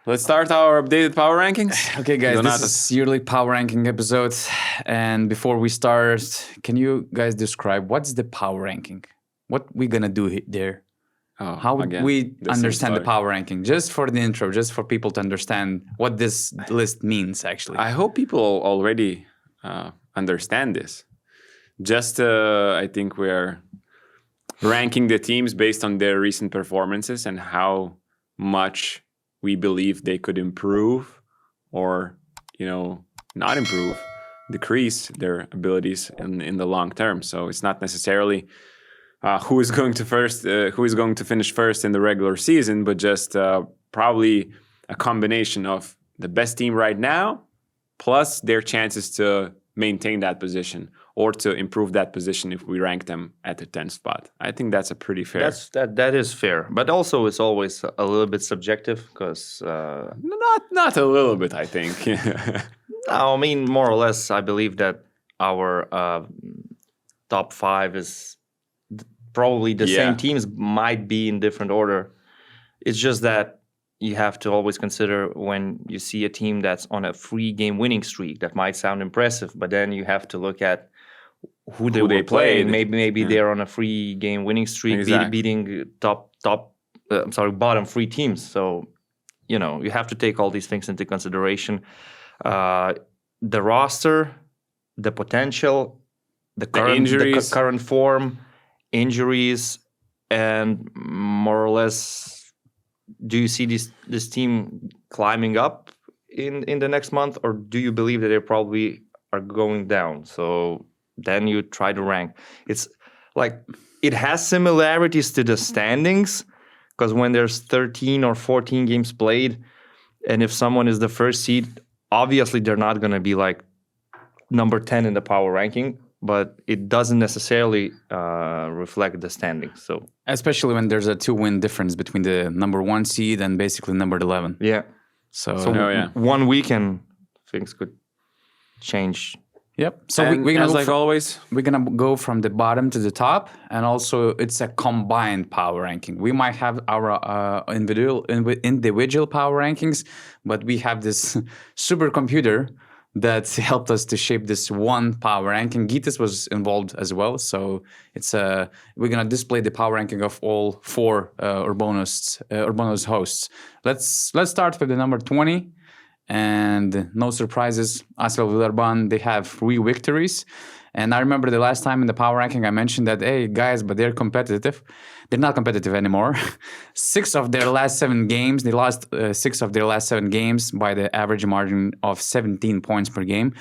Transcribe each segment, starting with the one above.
Let's start our updated power rankings. Okay, guys, Donatas. this is EuroLeague power ranking episode. And before we start, can you guys describe what's the power ranking? What we gonna do there? How would we understand the power ranking? Just for the intro, just for people to understand what this list means, actually. I hope people already understand this. Just, I think we're ranking the teams based on their recent performances and how much we believe they could improve or, not improve, decrease their abilities in the long term. So it's not necessarily who is going to finish first in the regular season, but just probably a combination of the best team right now plus their chances to maintain that position or to improve that position if we rank them at the 10th spot. I think that's a pretty fair. That is fair, but also it's always a little bit subjective because not a little bit, I think. No, I mean more or less. I believe that our top five is probably the same teams, might be in different order. It's just that you have to always consider when you see a team that's on a 3-game winning streak. That might sound impressive, but then you have to look at who they were playing. Maybe they're on a 3-game winning streak, beating bottom 3 teams. So, you have to take all these things into consideration. The roster, the potential, the current form, injuries, and more or less, do you see this team climbing up in the next month, or do you believe that they probably are going down? So then you try to rank. It's like it has similarities to the standings, because when there's 13 or 14 games played, and if someone is the first seed, obviously they're not going to be like number 10 in the power ranking, but it doesn't necessarily reflect the standings. So especially when there's a 2-win difference between the number 1 seed and basically number 11. Yeah. So 1 week and things could change. Yep. So we're gonna go from the bottom to the top, and also it's a combined power ranking. We might have our individual power rankings, but we have this supercomputer that helped us to shape this one power ranking. Gytis was involved as well, so it's we're gonna display the power ranking of all 4 Urbanos hosts. Let's start with the number 20. And no surprises, Asvel Villeurbanne, they have 3 victories. And I remember the last time in the power ranking, I mentioned that, hey, guys, but they're competitive. They're not competitive anymore. 6 of their last 7 games, they lost 6 of their last 7 games by the average margin of 17 points per game.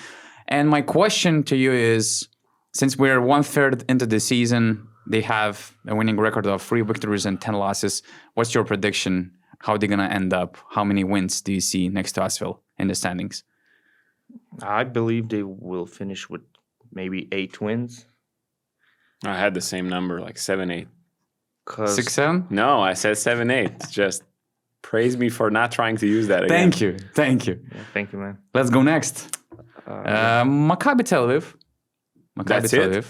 And my question to you is, since we're 1/3 into the season, they have a winning record of 3 victories and 10 losses. What's your prediction? How are they going to end up? How many wins do you see next to Asvel in the standings? I believe they will finish with maybe 8 wins. I had the same number, like 7-8. 6-7? No, I said 7-8. Just praise me for not trying to use that again. Thank you. Yeah, thank you, man. Let's go next. Maccabi Tel Aviv. That's it?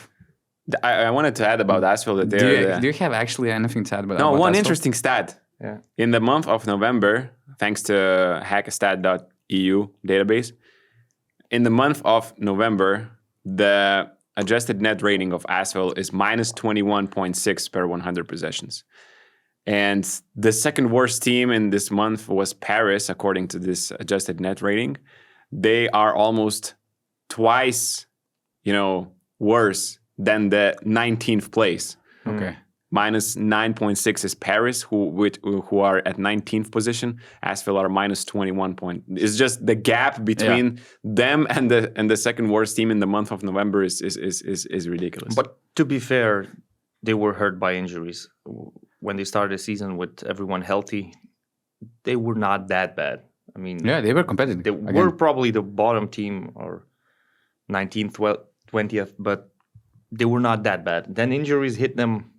I wanted to add about Asvel that they're... Do you have actually anything to add about No, one Asvel? Interesting stat. Yeah. In the month of November, thanks to hackastat.eu database, in the month of November, the adjusted net rating of Asvel is minus 21.6 per 100 possessions. And the second worst team in this month was Paris, according to this adjusted net rating. They are almost twice, worse than the 19th place. Okay. Minus 9.6 is Paris, who are at 19th position. Asvel are minus 21 point. It's just the gap between them and the second worst team in the month of November is ridiculous. But to be fair, they were hurt by injuries. When they started the season with everyone healthy, they were not that bad. I mean, they were competitive. They were probably the bottom team or 19th, 20th, but they were not that bad. Then injuries hit them.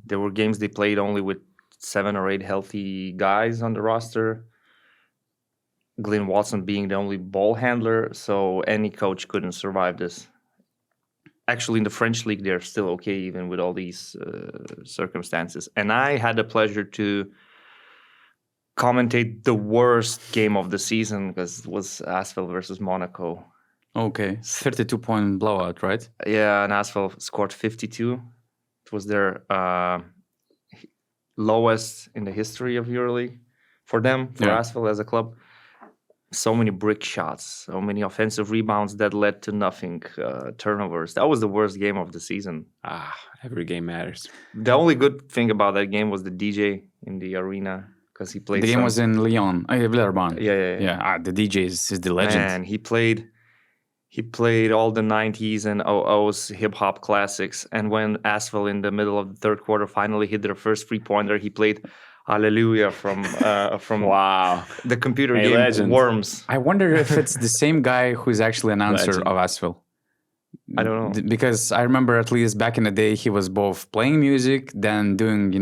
There were games they played only with 7 or 8 healthy guys on the roster. Glyn Watson being the only ball handler, so any coach couldn't survive this. Actually, in the French league, they're still okay, even with all these circumstances. And I had the pleasure to commentate the worst game of the season because it was Asvel versus Monaco. Okay, 32-point blowout, right? Yeah, and Asvel scored 52. It was their lowest in the history of EuroLeague for them, for Asvel as a club. So many brick shots, so many offensive rebounds that led to nothing, turnovers. That was the worst game of the season. Every game matters. The only good thing about that game was the DJ in the arena because he played. The game was in Lyon, Villeurbanne. Yeah. The DJ is the legend. And he played all the 90s and 00s hip-hop classics. And when Asvel in the middle of the third quarter finally hit their first three-pointer, he played Hallelujah from wow, the computer game legend. Worms. I wonder if it's the same guy who's actually announcer of Asvel. I don't know. Because I remember at least back in the day, he was both playing music, then doing,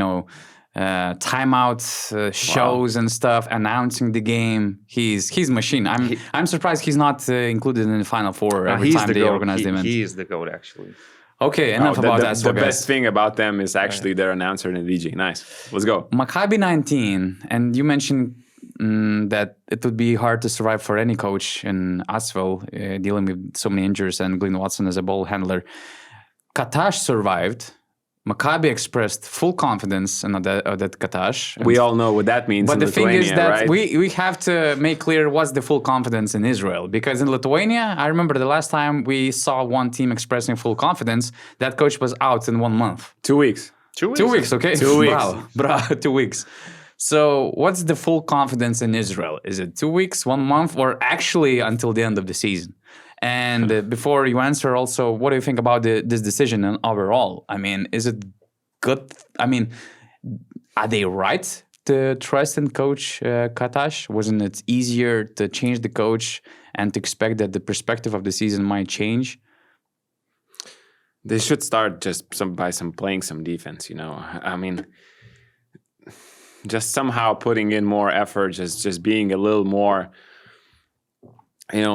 timeout shows and stuff, announcing the game. He's machine. I'm surprised he's not included in the Final Four every time they organize the event. He is the GOAT, actually. Okay, enough about that. The best thing about them is actually their announcer and the DJ. Nice. Let's go. Maccabi 19, and you mentioned that it would be hard to survive for any coach in Asvel, dealing with so many injuries and Glenn Watson as a ball handler. Katash survived. Maccabi expressed full confidence in that Katash. We all know what that means. But the thing is that right? we have to make clear what's the full confidence in Israel. Because in Lithuania, I remember the last time we saw one team expressing full confidence, that coach was out in 1 month. 2 weeks. 2 weeks. 2 weeks, okay? 2 weeks. Bravo, 2 weeks. So what's the full confidence in Israel? Is it 2 weeks, 1 month, or actually until the end of the season? And before you answer also, what do you think about this decision and overall? I mean, is it good? I mean, are they right to trust in coach Katash? Wasn't it easier to change the coach and to expect that the perspective of the season might change? They should start just by playing some defense, I mean, just somehow putting in more effort, just being a little more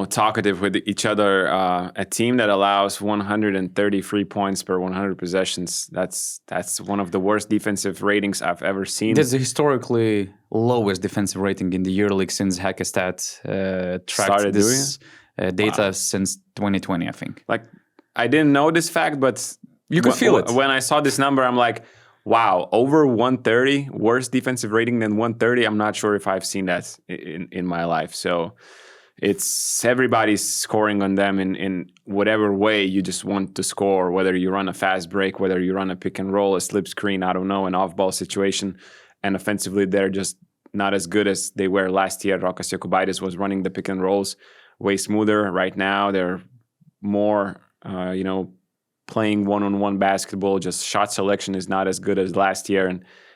talkative with each other. A team that allows 133 points per 100 possessions, that's one of the worst defensive ratings I've ever seen. That's the historically lowest defensive rating in the EuroLeague since Hackestat tracked this data since 2020, I think. Like, I didn't know this fact, but you could feel it. When I saw this number, I'm like, wow, over 130, worse defensive rating than 130. I'm not sure if I've seen that in my life. So it's everybody's scoring on them in whatever way you just want to score, whether you run a fast break, whether you run a pick and roll, a slip screen, I don't know, an off-ball situation. And offensively, they're just not as good as they were last year. Rokas Jokubaitis was running the pick and rolls way smoother. Right now, they're more, playing one-on-one basketball. Just shot selection is not as good as last year,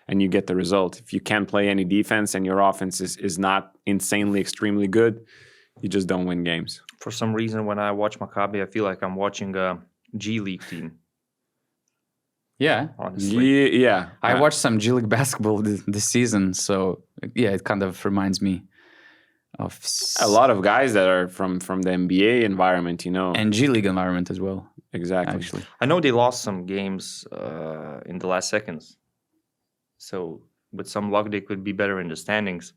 and you get the result. If you can't play any defense and your offense is not insanely, extremely good, you just don't win games. For some reason, when I watch Maccabi, I feel like I'm watching a G League team. Yeah. Honestly. Yeah. I watched some G League basketball this season, so yeah, it kind of reminds me of a lot of guys that are from the NBA environment, and G League environment as well. Exactly. Actually, I know they lost some games in the last seconds, so with some luck they could be better in the standings.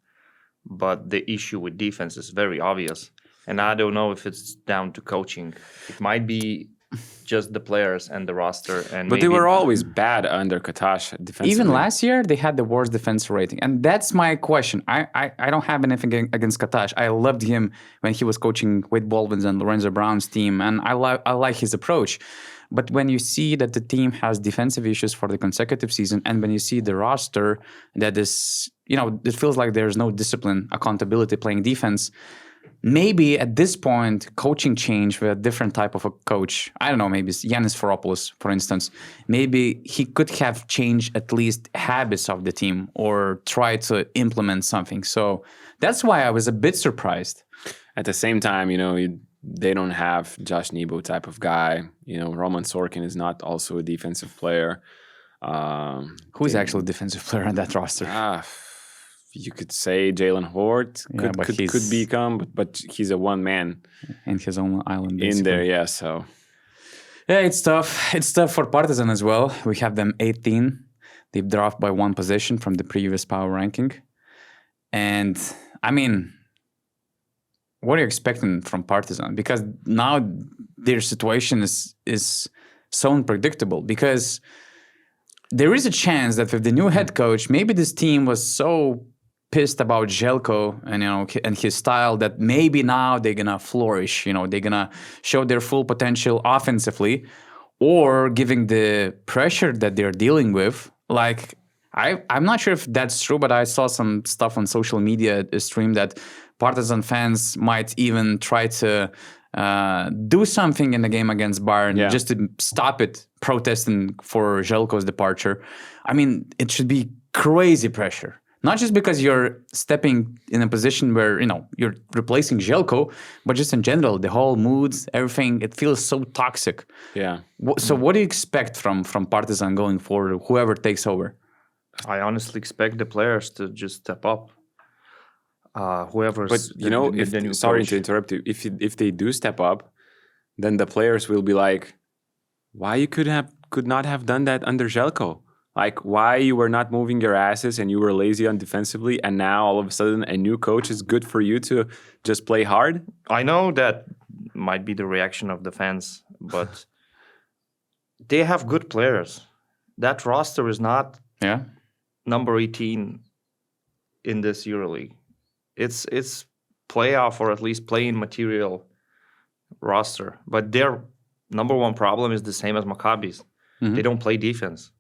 But the issue with defense is very obvious, and I don't know if it's down to coaching. It might be just the players and the roster, but they were always bad under Katash defensively. Even last year, they had the worst defensive rating, and that's my question. I don't have anything against Katash. I loved him when he was coaching Wade Baldwin's and Lorenzo Brown's team, and I like his approach. But when you see that the team has defensive issues for the consecutive season, and when you see the roster that is, it feels like there's no discipline, accountability playing defense. Maybe at this point, coaching change with a different type of a coach. I don't know, maybe it's Yanis Varopoulos, for instance. Maybe he could have changed at least habits of the team or try to implement something. So that's why I was a bit surprised. At the same time, they don't have Josh Nebo type of guy. Roman Sorkin is not also a defensive player. Who's actually a defensive player on that roster? You could say Jalen Hort could become, but he's a one man in his own island. Basically. In there, yeah. So yeah, it's tough. It's tough for Partizan as well. We have them 18. They've dropped by one position from the previous power ranking. And I mean, what are you expecting from Partizan? Because now their situation is so unpredictable. Because there is a chance that with the new head coach, maybe this team was so pissed about Jelko and his style that maybe now they're gonna flourish. They're gonna show their full potential offensively, or giving the pressure that they're dealing with. Like I'm not sure if that's true, but I saw some stuff on social media stream that Partizan fans might even try to do something in the game against Bayern just to stop it, protesting for Željko's departure. I mean, it should be crazy pressure. Not just because you're stepping in a position where, you're replacing Željko, but just in general, the whole moods, everything, it feels so toxic. Yeah. So what do you expect from Partizan going forward, whoever takes over? I honestly expect the players to just step up. Whoever's the new sorry coach. To interrupt you. If they do step up, then the players will be like, why you could not have done that under Željko? Like, why you were not moving your asses and you were lazy on defensively, and now all of a sudden a new coach is good for you to just play hard? I know that might be the reaction of the fans, but they have good players. That roster is not number 18 in this EuroLeague. It's playoff or at least play-in material roster. But their number one problem is the same as Maccabi's. Mm-hmm. They don't play defense.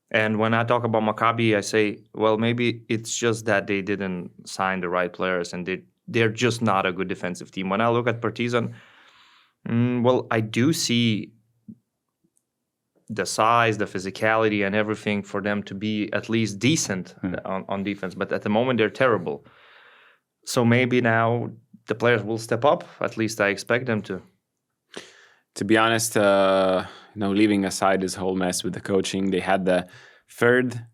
And when I talk about Maccabi, I say, well, maybe it's just that they didn't sign the right players and they're just not a good defensive team. When I look at Partizan, I do see the size, the physicality, and everything for them to be at least decent on defense. But at the moment, they're terrible. So maybe now the players will step up. At least I expect them to. To be honest, leaving aside this whole mess with the coaching, they had the third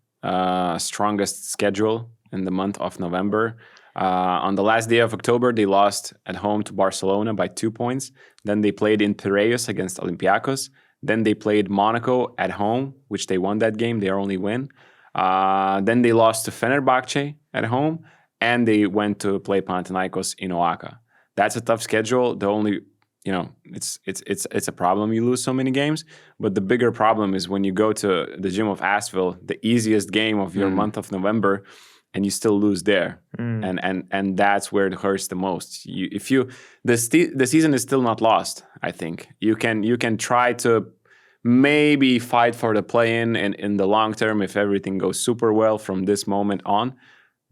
strongest schedule in the month of November. On the last day of October, they lost at home to Barcelona by 2 points. Then they played in Piraeus against Olympiacos. Then they played Monaco at home, which they won that game, their only win. Then they lost to Fenerbahce at home, and they went to play Panathinaikos in Oaxaca. That's a tough schedule. The only, it's a problem you lose so many games. But the bigger problem is when you go to the Gym of Asheville, the easiest game of your month of November, and you still lose there. And that's where it hurts the most. The season is still not lost, I think. You can try to maybe fight for the play-in in the long term if everything goes super well from this moment on,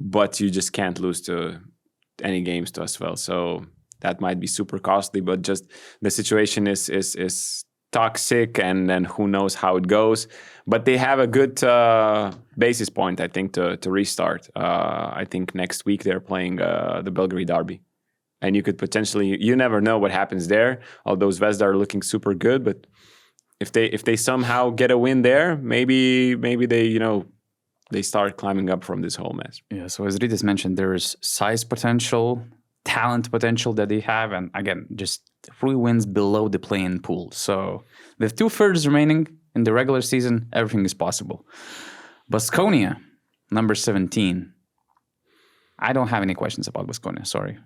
but you just can't lose to any games to as well. So that might be super costly, but just the situation is toxic, and then who knows how it goes. But they have a good basis point, I think, to restart. I think next week they're playing the Belgrade Derby. And you could potentially, you never know what happens there. Although Zvezda are looking super good, but if they somehow get a win there, maybe they, they start climbing up from this whole mess. Yeah, so as Rytis mentioned, there is size potential, talent potential that they have, and again, just 3 wins below the play-in pool. So with 2/3 remaining in the regular season, everything is possible. Baskonia, number 17. I don't have any questions about Baskonia, sorry.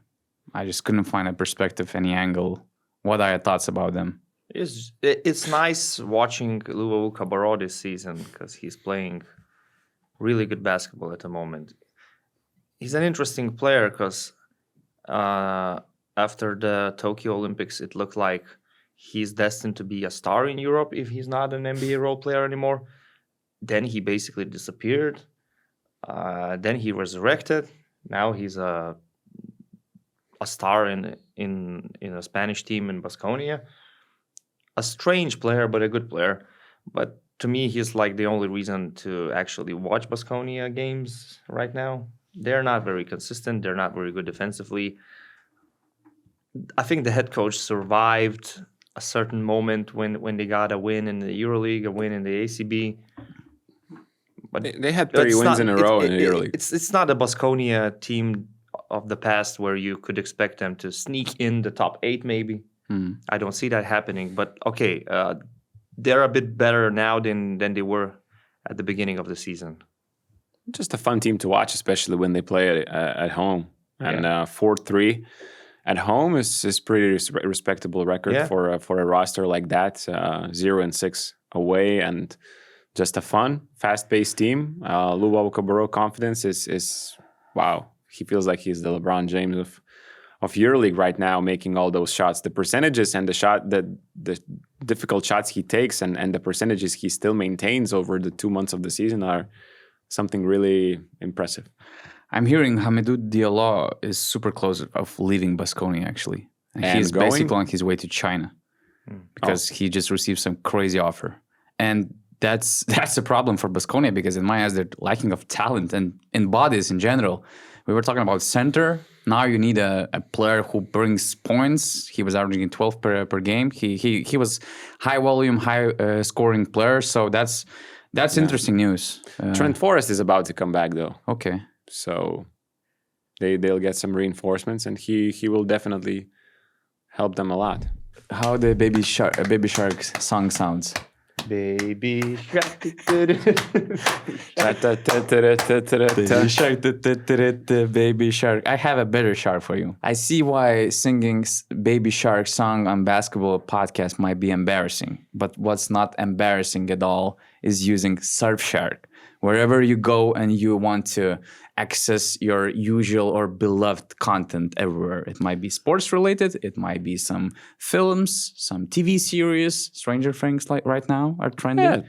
I just couldn't find a perspective, any angle. What are your thoughts about them? It's nice watching Luvo Kabaro this season because he's playing really good basketball at the moment. He's an interesting player because after the Tokyo Olympics, it looked like he's destined to be a star in Europe if he's not an NBA role player anymore. Then he basically disappeared. Then he resurrected. Now he's a star in a Spanish team in Baskonia. A strange player, but a good player. But to me, he's like the only reason to actually watch Baskonia games right now. They're not very consistent. They're not very good defensively. I think the head coach survived a certain moment when they got a win in the EuroLeague, a win in the ACB. But they had 3 wins in a row in the EuroLeague. It's not a Baskonia team of the past where you could expect them to sneak in the top 8 maybe. I don't see that happening. But okay, they're a bit better now than they were at the beginning of the season. just a fun team to watch, especially when they play at home. And 4-3 at home is pretty respectable record for a roster like that. 0-6 away, and just a fun, fast-paced team. Luba Cabero confidence is wow. He feels like he's the LeBron James of EuroLeague right now, making all those shots. The percentages and the difficult shots he takes and the percentages he still maintains over the 2 months of the season are something really impressive. I'm hearing Hamidou Diallo is super close of leaving Baskonia, actually. And he's basically on his way to China because he just received some crazy offer. And that's the problem for Baskonia, because in my eyes, they're lacking of talent and in bodies in general. We were talking about center. Now you need a player who brings points. He was averaging 12 per game. He was high volume, high scoring player. So that's interesting news. Trent Forrest is about to come back though. Okay. So they'll get some reinforcements, and he will definitely help them a lot. How the Baby Shark song sounds? Baby shark. Baby Shark. I have a better shark for you. I see why singing Baby Shark song on basketball podcast might be embarrassing, but what's not embarrassing at all is using Surfshark. Wherever you go and you want to access your usual or beloved content everywhere. It might be sports related. It might be some films, some TV series. Stranger Things like right now are trending. Yeah.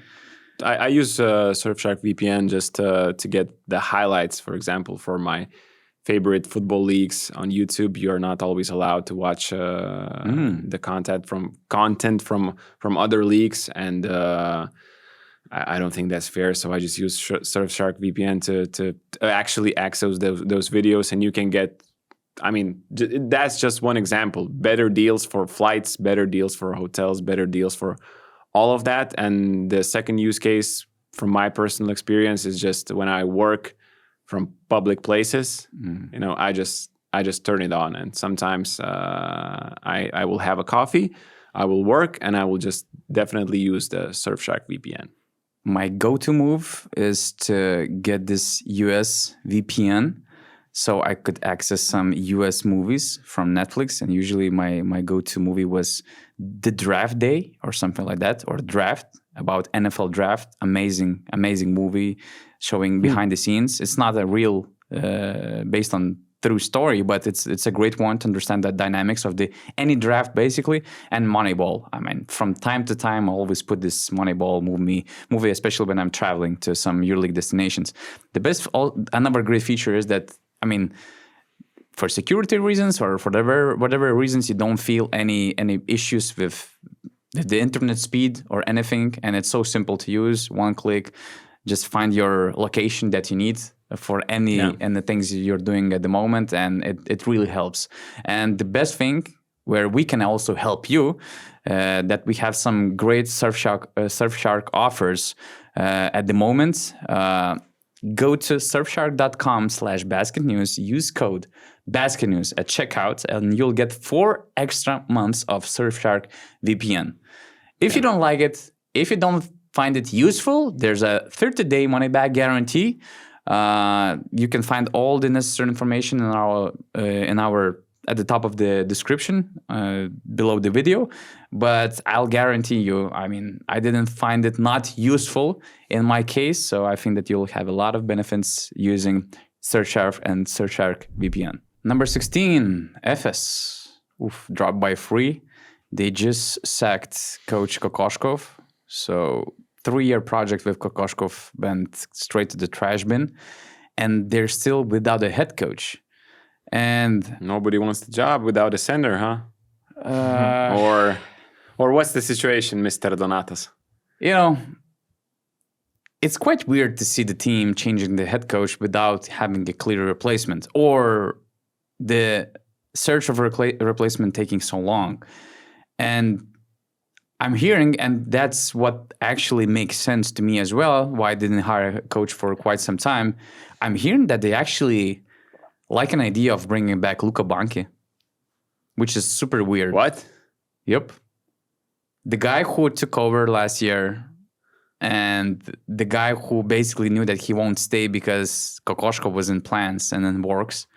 I use Surfshark VPN just to get the highlights, for example, for my favorite football leagues on YouTube. You're not always allowed to watch the content from other leagues, and I don't think that's fair. So I just use Surfshark VPN to actually access those videos, and you can get. I mean, that's just one example. Better deals for flights, better deals for hotels, better deals for all of that. And the second use case, from my personal experience, is just when I work from public places. You know, I just turn it on, and sometimes I will have a coffee, I will work, and I will just definitely use the Surfshark VPN. My go-to move is to get this US VPN so I could access some US movies from Netflix. And usually my go-to movie was The Draft Day or something like that, or Draft, about NFL draft. Amazing movie showing behind the scenes. It's not a real based on true story, but it's a great one to understand the dynamics of any draft basically. And Moneyball. I mean, from time to time, I always put this Moneyball movie, especially when I'm traveling to some EuroLeague destinations. Another great feature is that, I mean, for security reasons or for whatever reasons, you don't feel any issues with the internet speed or anything, and it's so simple to use. One click, just find your location that you need for and the things you're doing at the moment, and it really helps. And the best thing, where we can also help you, that we have some great Surfshark offers at the moment. Go to surfshark.com/basketnews, use code BasketNews at checkout, and you'll get 4 extra months of Surfshark VPN. If you don't like it, if you don't find it useful, there's a 30-day money-back guarantee. You can find all the necessary information in our at the top of the description below the video. But I'll guarantee you, I mean, I didn't find it not useful in my case, so I think that you'll have a lot of benefits using Surfshark and Surfshark VPN. Number 16, FS. Dropped by 3. They just sacked Coach Kokoshkov, so 3-year project with Kokoshkov went straight to the trash bin, and they're still without a head coach. And nobody wants the job without a center, huh? Or what's the situation, Mr. Donatas? You know, it's quite weird to see the team changing the head coach without having a clear replacement, or the search of replacement taking so long. And I'm hearing, and that's what actually makes sense to me as well, why I didn't hire a coach for quite some time. I'm hearing that they actually like an idea of bringing back Luka Banki, which is super weird. What? Yep. The guy who took over last year and the guy who basically knew that he won't stay because Kokoshkov was in plans and in works,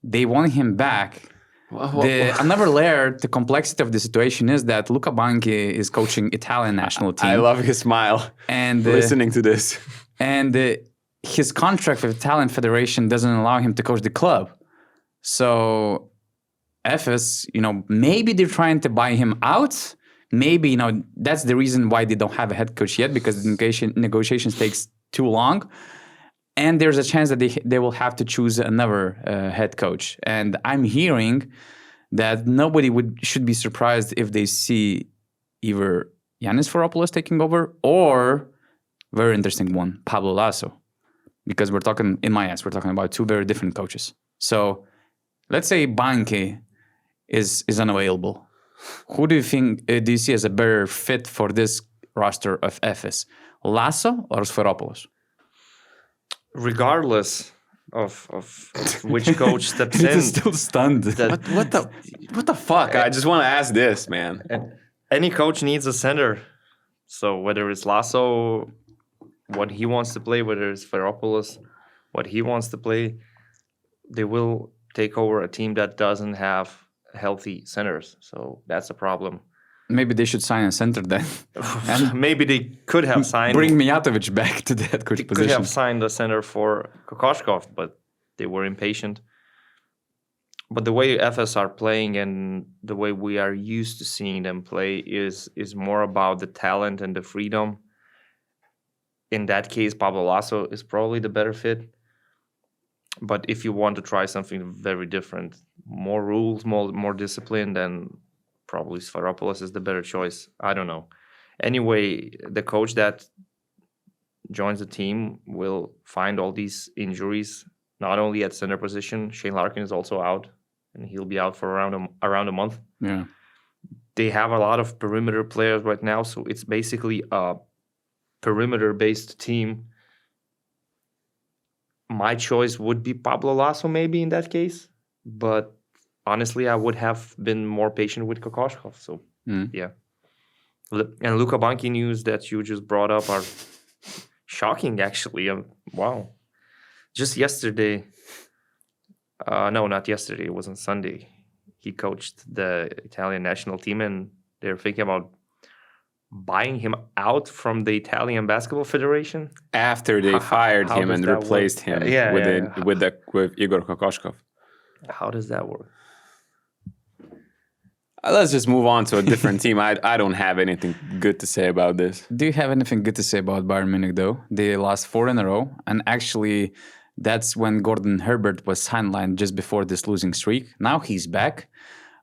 they want him back. Another layer, the complexity of the situation is that Luca Banchi is coaching Italian national team. I love his smile and listening to this. And his contract with Italian Federation doesn't allow him to coach the club. So Efes, maybe they're trying to buy him out. Maybe, that's the reason why they don't have a head coach yet, because the negotiations takes too long. And there's a chance that they will have to choose another head coach. And I'm hearing that nobody should be surprised if they see either Yannis Varopoulos taking over or, very interesting one, Pablo Lasso. Because we're talking about two very different coaches. So let's say Banchi is unavailable. Who do you think, do you see as a better fit for this roster of Efes? Lasso or Sferopoulos? Regardless of which coach steps in. He's still stunned. What the fuck? I just want to ask this, man. Any coach needs a center. So whether it's Lasso, what he wants to play, whether it's Sferopoulos, what he wants to play, they will take over a team that doesn't have healthy centers. So that's a problem. Maybe they should sign a center then. And maybe they could have signed... Bring Mijatovic back to the head coach position. They could have signed a center for Kokoshkov, but they were impatient. But the way Efes are playing and the way we are used to seeing them play is more about the talent and the freedom. In that case, Pablo Lasso is probably the better fit. But if you want to try something very different, more rules, more discipline, then probably Sferopoulos is the better choice. I don't know. Anyway, the coach that joins the team will find all these injuries, not only at center position. Shane Larkin is also out, and he'll be out for around a month. Yeah. They have a lot of perimeter players right now, so it's basically a perimeter-based team. My choice would be Pablo Lasso maybe in that case, but honestly, I would have been more patient with Kokoshkov. So, yeah. And Luca Banchi news that you just brought up are shocking, actually. Wow. Just yesterday, no, not yesterday, it was on Sunday, he coached the Italian national team, and they're thinking about buying him out from the Italian Basketball Federation after they fired him and replaced him with Igor Kokoshkov. How does that work? Let's just move on to a different team. I don't have anything good to say about this. Do you have anything good to say about Bayern Munich, though? They lost 4 in a row, and actually, that's when Gordon Herbert was sidelined just before this losing streak. Now he's back.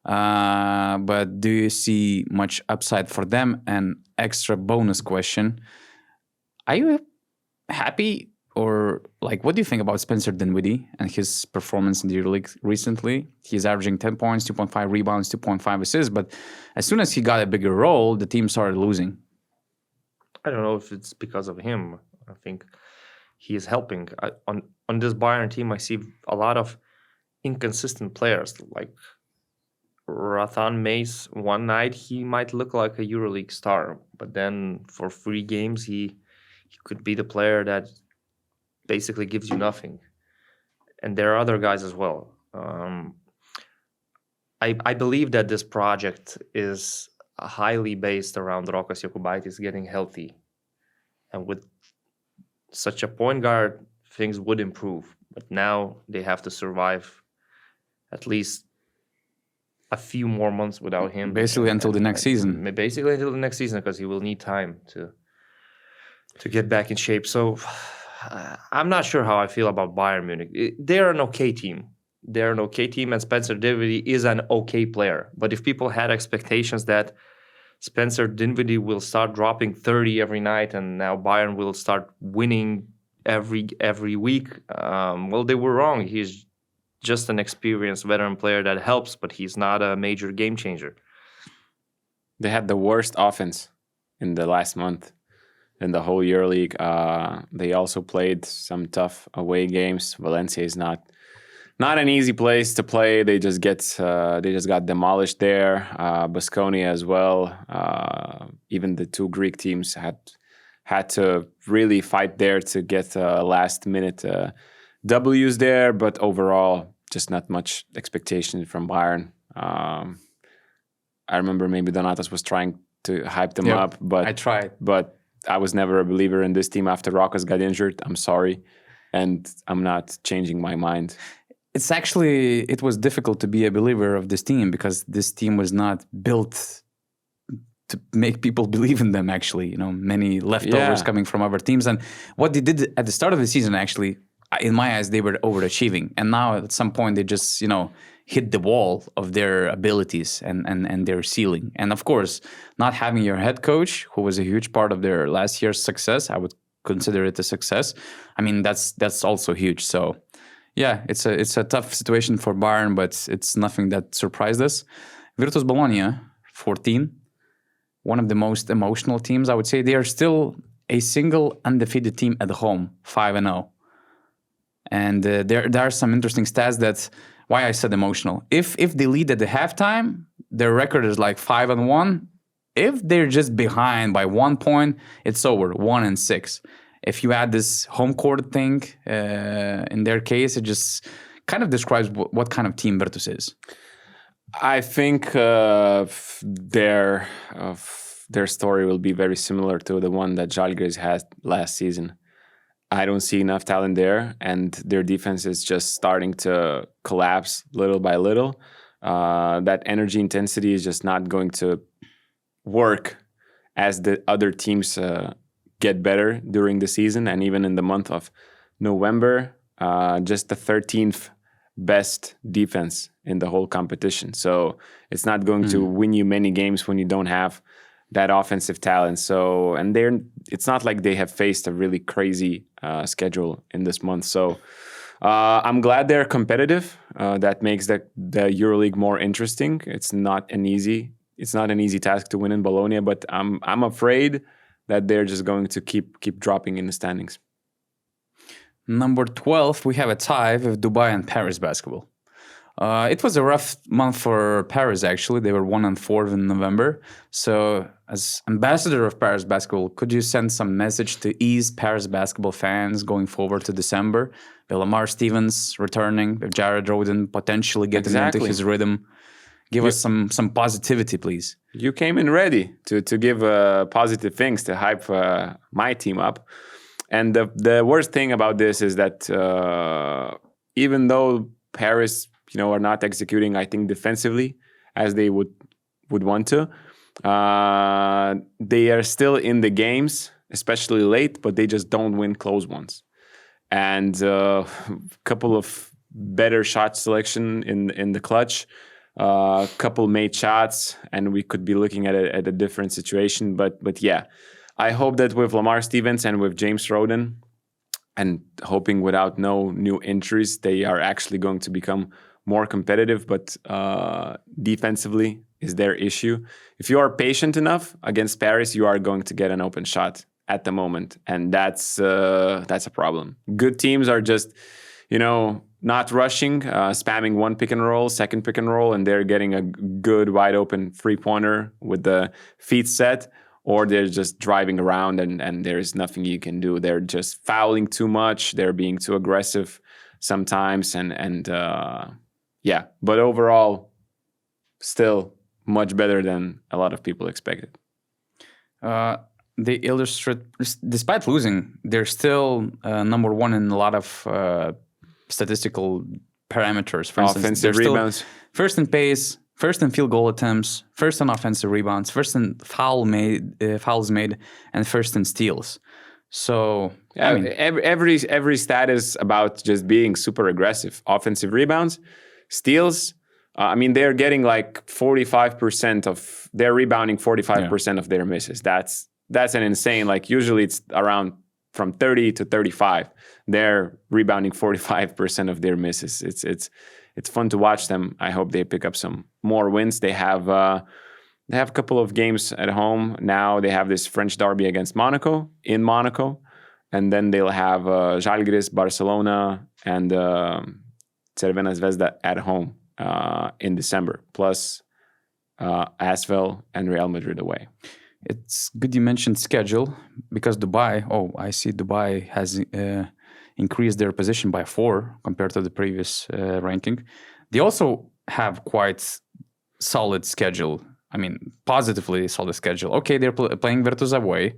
But do you see much upside for them? And extra bonus question, are you happy, or what do you think about Spencer Dinwiddie and his performance in the EuroLeague recently? He's averaging 10 points, 2.5 rebounds, 2.5 assists, but as soon as he got a bigger role, the team started losing. I don't know if it's because of him. I think he is helping. On this Bayern team, I see a lot of inconsistent players, like Rathan Mace. One night he might look like a EuroLeague star, but then for 3 games he could be the player that basically gives you nothing. And there are other guys as well. I believe that this project is highly based around Rokas Jokubaitis getting healthy, and with such a point guard, things would improve. But now they have to survive at least a few more months without him. Basically until the next season. Basically until the next season, because he will need time to get back in shape. So I'm not sure how I feel about Bayern Munich. They're an okay team. And Spencer Dinwiddie is an okay player. But if people had expectations that Spencer Dinwiddie will start dropping 30 every night and now Bayern will start winning every week, well, they were wrong. He's just an experienced veteran player that helps, but he's not a major game changer. They had the worst offense in the last month in the whole EuroLeague. They also played some tough away games. Valencia is not an easy place to play. They just got demolished there. Baskonia as well. Even the 2 Greek teams had had to really fight there to get last minute W's there, but overall, just not much expectation from Bayern. I remember maybe Donatas was trying to hype them up, but I tried. But I was never a believer in this team after Rokas got injured. I'm sorry, and I'm not changing my mind. It was difficult to be a believer of this team because this team was not built to make people believe in them, actually. Many leftovers coming from other teams. And what they did at the start of the season, actually, in my eyes, they were overachieving. And now at some point, they just, hit the wall of their abilities and their ceiling. And of course, not having your head coach, who was a huge part of their last year's success, I would consider it a success. I mean, that's also huge. So yeah, it's a tough situation for Bayern, but it's nothing that surprised us. Virtus Bologna, 14, one of the most emotional teams, I would say. They are still a single undefeated team at home, 5-0. And there are some interesting stats that why I said emotional. If they lead at the halftime, their record is like 5-1. If they're just behind by 1 point, it's over, 1-6. If you add this home court thing, in their case, it just kind of describes what kind of team Virtus is. I think their story will be very similar to the one that Žalgiris had last season. I don't see enough talent there, and their defense is just starting to collapse little by little. That energy intensity is just not going to work as the other teams get better during the season. And even in the month of November, just the 13th best defense in the whole competition. So it's not going to win you many games when you don't have that offensive talent. So, and it's not like they have faced a really crazy schedule in this month. So I'm glad they're competitive. That makes the EuroLeague more interesting. It's not an easy task to win in Bologna, but I'm afraid that they're just going to keep dropping in the standings. Number 12, we have a tie with Dubai and Paris basketball. It was a rough month for Paris, actually. They were 1-4 in November. So as ambassador of Paris basketball, could you send some message to ease Paris basketball fans going forward to December? With Lamar Stevens returning, with Jared Rhoden potentially getting into his rhythm. Give us some positivity, please. You came in ready to give positive things, to hype my team up. And the worst thing about this is that even though Paris are not executing, I think, defensively as they would want to. They are still in the games, especially late, but they just don't win close ones. And a couple of better shot selection in the clutch, a couple made shots, and we could be looking at a different situation. But yeah, I hope that with Lamar Stevens and with James Rhoden, and hoping without no new injuries, they are actually going to become more competitive, but defensively is their issue. If you are patient enough against Paris, you are going to get an open shot at the moment, and that's a problem. Good teams are just, not rushing, spamming one pick and roll, second pick and roll, and they're getting a good wide open 3-pointer with the feet set, or they're just driving around and there's nothing you can do. They're just fouling too much. They're being too aggressive sometimes, and yeah, but overall, still much better than a lot of people expected. They illustrate, despite losing, they're still number one in a lot of statistical parameters. For instance, offensive rebounds, first in pace, first in field goal attempts, first in offensive rebounds, first in fouls made, and first in steals. So yeah, I mean, every stat is about just being super aggressive. Offensive rebounds, steals. They're getting like 45% of they're rebounding 45% of their misses. That's an insane. Like usually it's around from 30 to 35. They're rebounding 45% of their misses. It's fun to watch them. I hope they pick up some more wins. They have a couple of games at home now. They have this French derby against Monaco in Monaco, and then they'll have Žalgiris, Barcelona, and Crvena Zvezda at home in December, plus ASVEL and Real Madrid away. It's good you mentioned schedule because Dubai. Oh, I see Dubai has increased their position by 4 compared to the previous ranking. They also have quite solid schedule. I mean, positively solid schedule. Okay, they're playing Virtus away.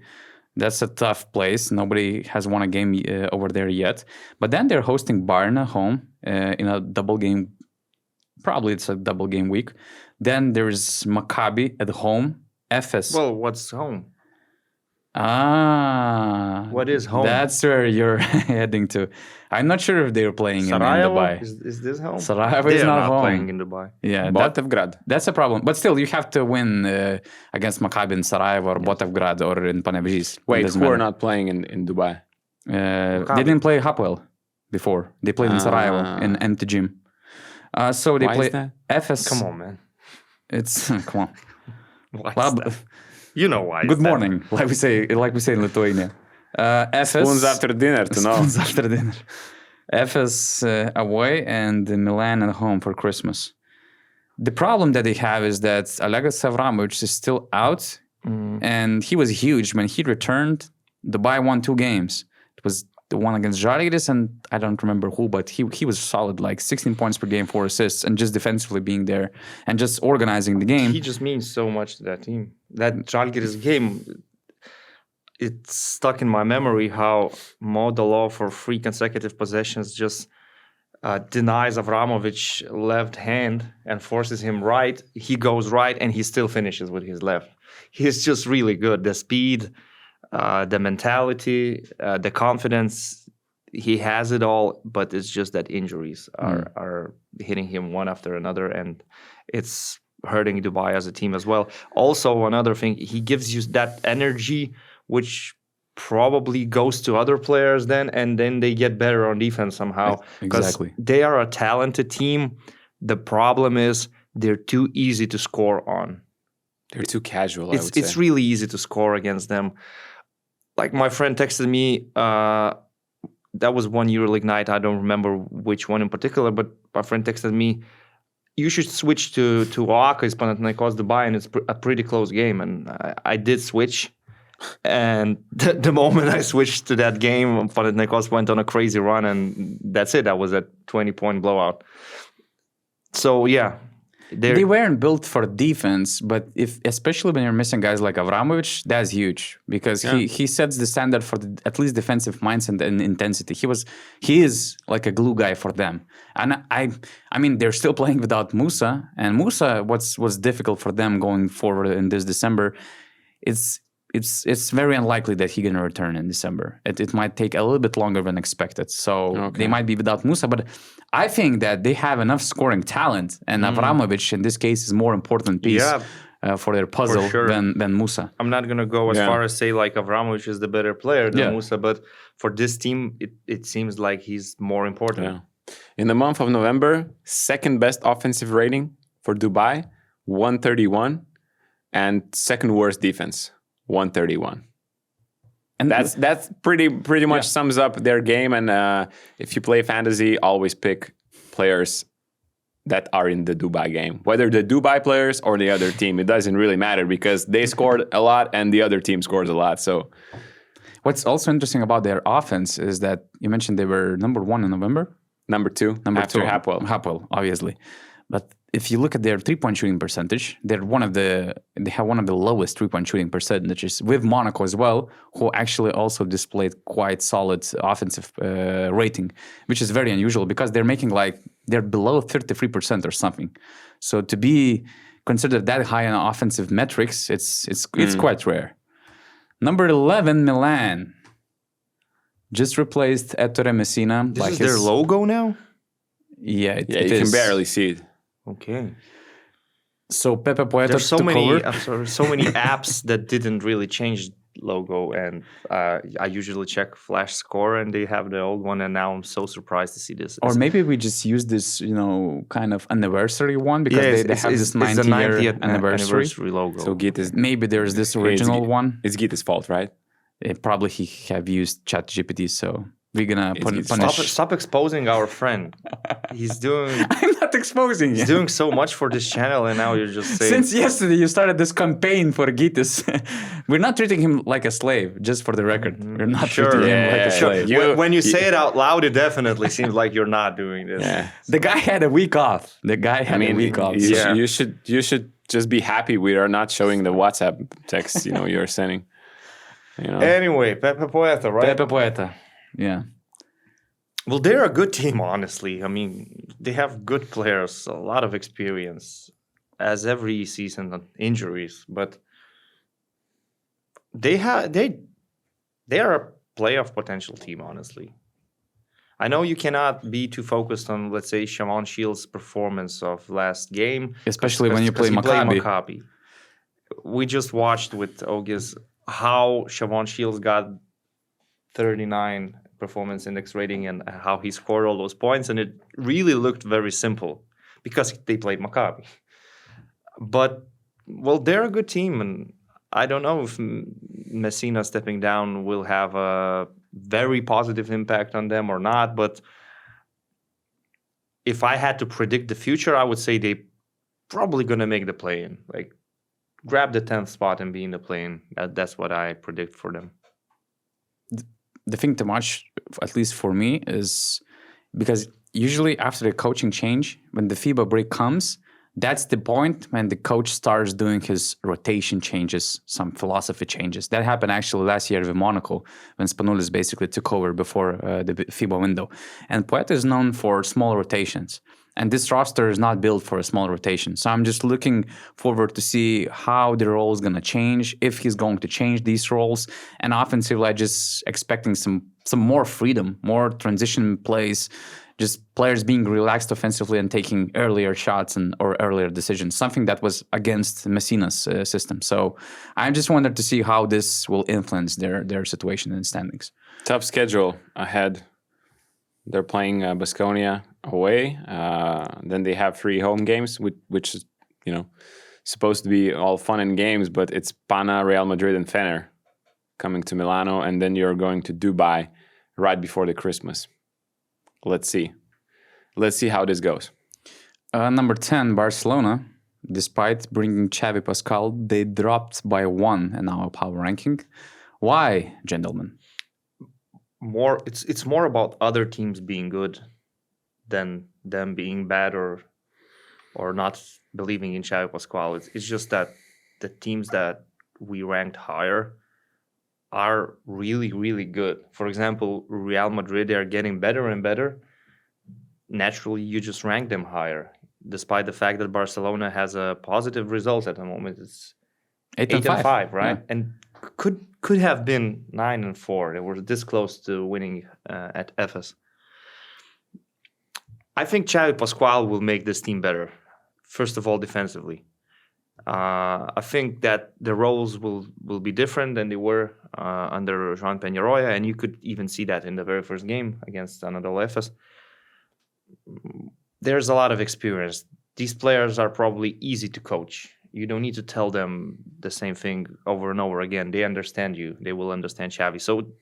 That's a tough place. Nobody has won a game over there yet. But then they're hosting Bayern at home in a double game. Probably it's a double game week. Then there's Maccabi at home. Efes. Well, what's home? What is home? That's where you're heading to. I'm not sure if they're playing in Dubai. Is this home? Sarajevo is not home. Playing in Dubai. Yeah, Botovgrad. That's a problem. But still, you have to win against Maccabi in Sarajevo or Botovgrad or in Panevėžys. Wait, who are not playing in Dubai? They didn't play Hapoel before. They played in Sarajevo in empty gym. So they play Efes. Come on, man. It's come on. You know why. Good morning, like we say in Lithuania. Efes. Spoons after dinner to know. Spoons after dinner. Efes away and Milan at home for Christmas. The problem that they have is that Olegas Avramovic is still out, and he was huge when he returned. Dubai won 2 games. It was the one against Žalgiris, and I don't remember who, but he was solid, like 16 points per game, 4 assists, and just defensively being there and just organizing the game. He just means so much to that team. That Žalgiris game, it's stuck in my memory how Modolov for 3 consecutive possessions just denies Avramovic left hand and forces him right. He goes right and he still finishes with his left. He's just really good. The speed, the mentality, the confidence, he has it all, but it's just that injuries are hitting him one after another, and it's hurting Dubai as a team as well. Also, another thing, he gives you that energy, which probably goes to other players then, and then they get better on defense somehow. Exactly. They are a talented team. The problem is they're too easy to score on. They're too casual, I would say. It's really easy to score against them. Like my friend texted me, that was one EuroLeague night. I don't remember which one in particular, but my friend texted me, you should switch to Oaxaca, Panathinaikos Dubai, and it's a pretty close game. And I did switch. And the moment I switched to that game, Panathinaikos went on a crazy run, and that's it. That was a 20-point blowout. So, yeah. They weren't built for defense, but especially when you're missing guys like Avramovic, that's huge because he sets the standard for at least defensive mindset and intensity. He is like a glue guy for them. And I mean they're still playing without Musa, and Musa what's difficult for them going forward in this December, it's very unlikely that he's going to return in December. It might take a little bit longer than expected. So they might be without Musa, but I think that they have enough scoring talent, and Avramovic in this case is more important piece for their puzzle than Musa. I'm not going to go as far as say like Avramovic is the better player than Musa, but for this team, it seems like he's more important. Yeah. In the month of November, second best offensive rating for Dubai, 131, and second worst defense, 131. And that's pretty much sums up their game. And if you play fantasy, always pick players that are in the Dubai game. Whether the Dubai players or the other team, it doesn't really matter because they scored a lot and the other team scores a lot. So, what's also interesting about their offense is that you mentioned they were number 1 in November. Number 2 after Hapoel, obviously. But if you look at their 3-point shooting percentage, they have one of the lowest 3-point shooting percentages with Monaco as well, who actually also displayed quite solid offensive rating, which is very unusual because they're below 33% or something. So to be considered that high on offensive metrics, it's quite rare. Number 11, Milan. Just replaced Ettore Messina. This is their logo now? Yeah, you can barely see it. Okay. So Pepe Poeta There's so many apps that didn't really change logo, and I usually check Flash Score, and they have the old one, and now I'm so surprised to see this. Or maybe we just use this, kind of anniversary one because they have this 90th anniversary logo. So maybe there's this original one. It's Gita's fault, right? Probably he have used ChatGPT, so we're gonna punish. Stop exposing our friend. He's doing. I'm not exposing you. He's doing so much for this channel, and now you're just saying. Since yesterday, you started this campaign for Gytis. We're not treating him like a slave, just for the record. We're not treating him like a slave. When you say it out loud, it definitely seems like you're not doing this. Yeah. The guy had a week off. A week off. You should just be happy we are not showing the WhatsApp text you're sending. Anyway, Pepe Poeta, right? Pepe Poeta. Yeah. Well, they're a good team, honestly. I mean, they have good players, a lot of experience, as every season, injuries, but they are a playoff potential team, honestly. I know you cannot be too focused on, let's say, Siobhan Shields' performance of last game. Especially when you play Maccabi. We just watched with Ogis how Siobhan Shields got 39 performance index rating and how he scored all those points. And it really looked very simple because they played Maccabi. But, well, they're a good team. And I don't know if Messina stepping down will have a very positive impact on them or not. But if I had to predict the future, I would say they probably going to make the play-in. Like, grab the 10th spot and be in the play-in. That's what I predict for them. The thing to watch, at least for me, is because usually after the coaching change, when the FIBA break comes, that's the point when the coach starts doing his rotation changes, some philosophy changes. That happened actually last year with Monaco, when Spanoulis basically took over before the FIBA window. And Poeta is known for small rotations. And this roster is not built for a small rotation. So I'm just looking forward to see how the role is going to change, if he's going to change these roles. And offensively, I'm just expecting some more freedom, more transition plays, just players being relaxed offensively and taking earlier shots or earlier decisions, something that was against Messina's system. So I just wanted to see how this will influence their situation and standings. Tough schedule ahead. They're playing Baskonia away. Then they have 3 home games, which is, supposed to be all fun and games, but it's Pana, Real Madrid, and Fener coming to Milano, and then you're going to Dubai right before the Christmas. Let's see. Let's see how this goes. Number 10, Barcelona. Despite bringing Xavi Pascal, they dropped by 1 in our power ranking. Why, gentlemen? It's more about other teams being good than them being bad or not believing in Xavi Pascual. It's just that the teams that we ranked higher are really, really good. For example, Real Madrid, they are getting better and better. Naturally, you just rank them higher, despite the fact that Barcelona has a positive result at the moment. It's 8 and 5, right? Yeah. And could have been 9 and 4. They were this close to winning at Efes. I think Xavi Pascual will make this team better. First of all, defensively. I think that the roles will be different than they were under Jean Peñarroya, and you could even see that in the very first game against Anadolu Efes. There's a lot of experience. These players are probably easy to coach. You don't need to tell them the same thing over and over again. They understand you. They will understand Xavi. So,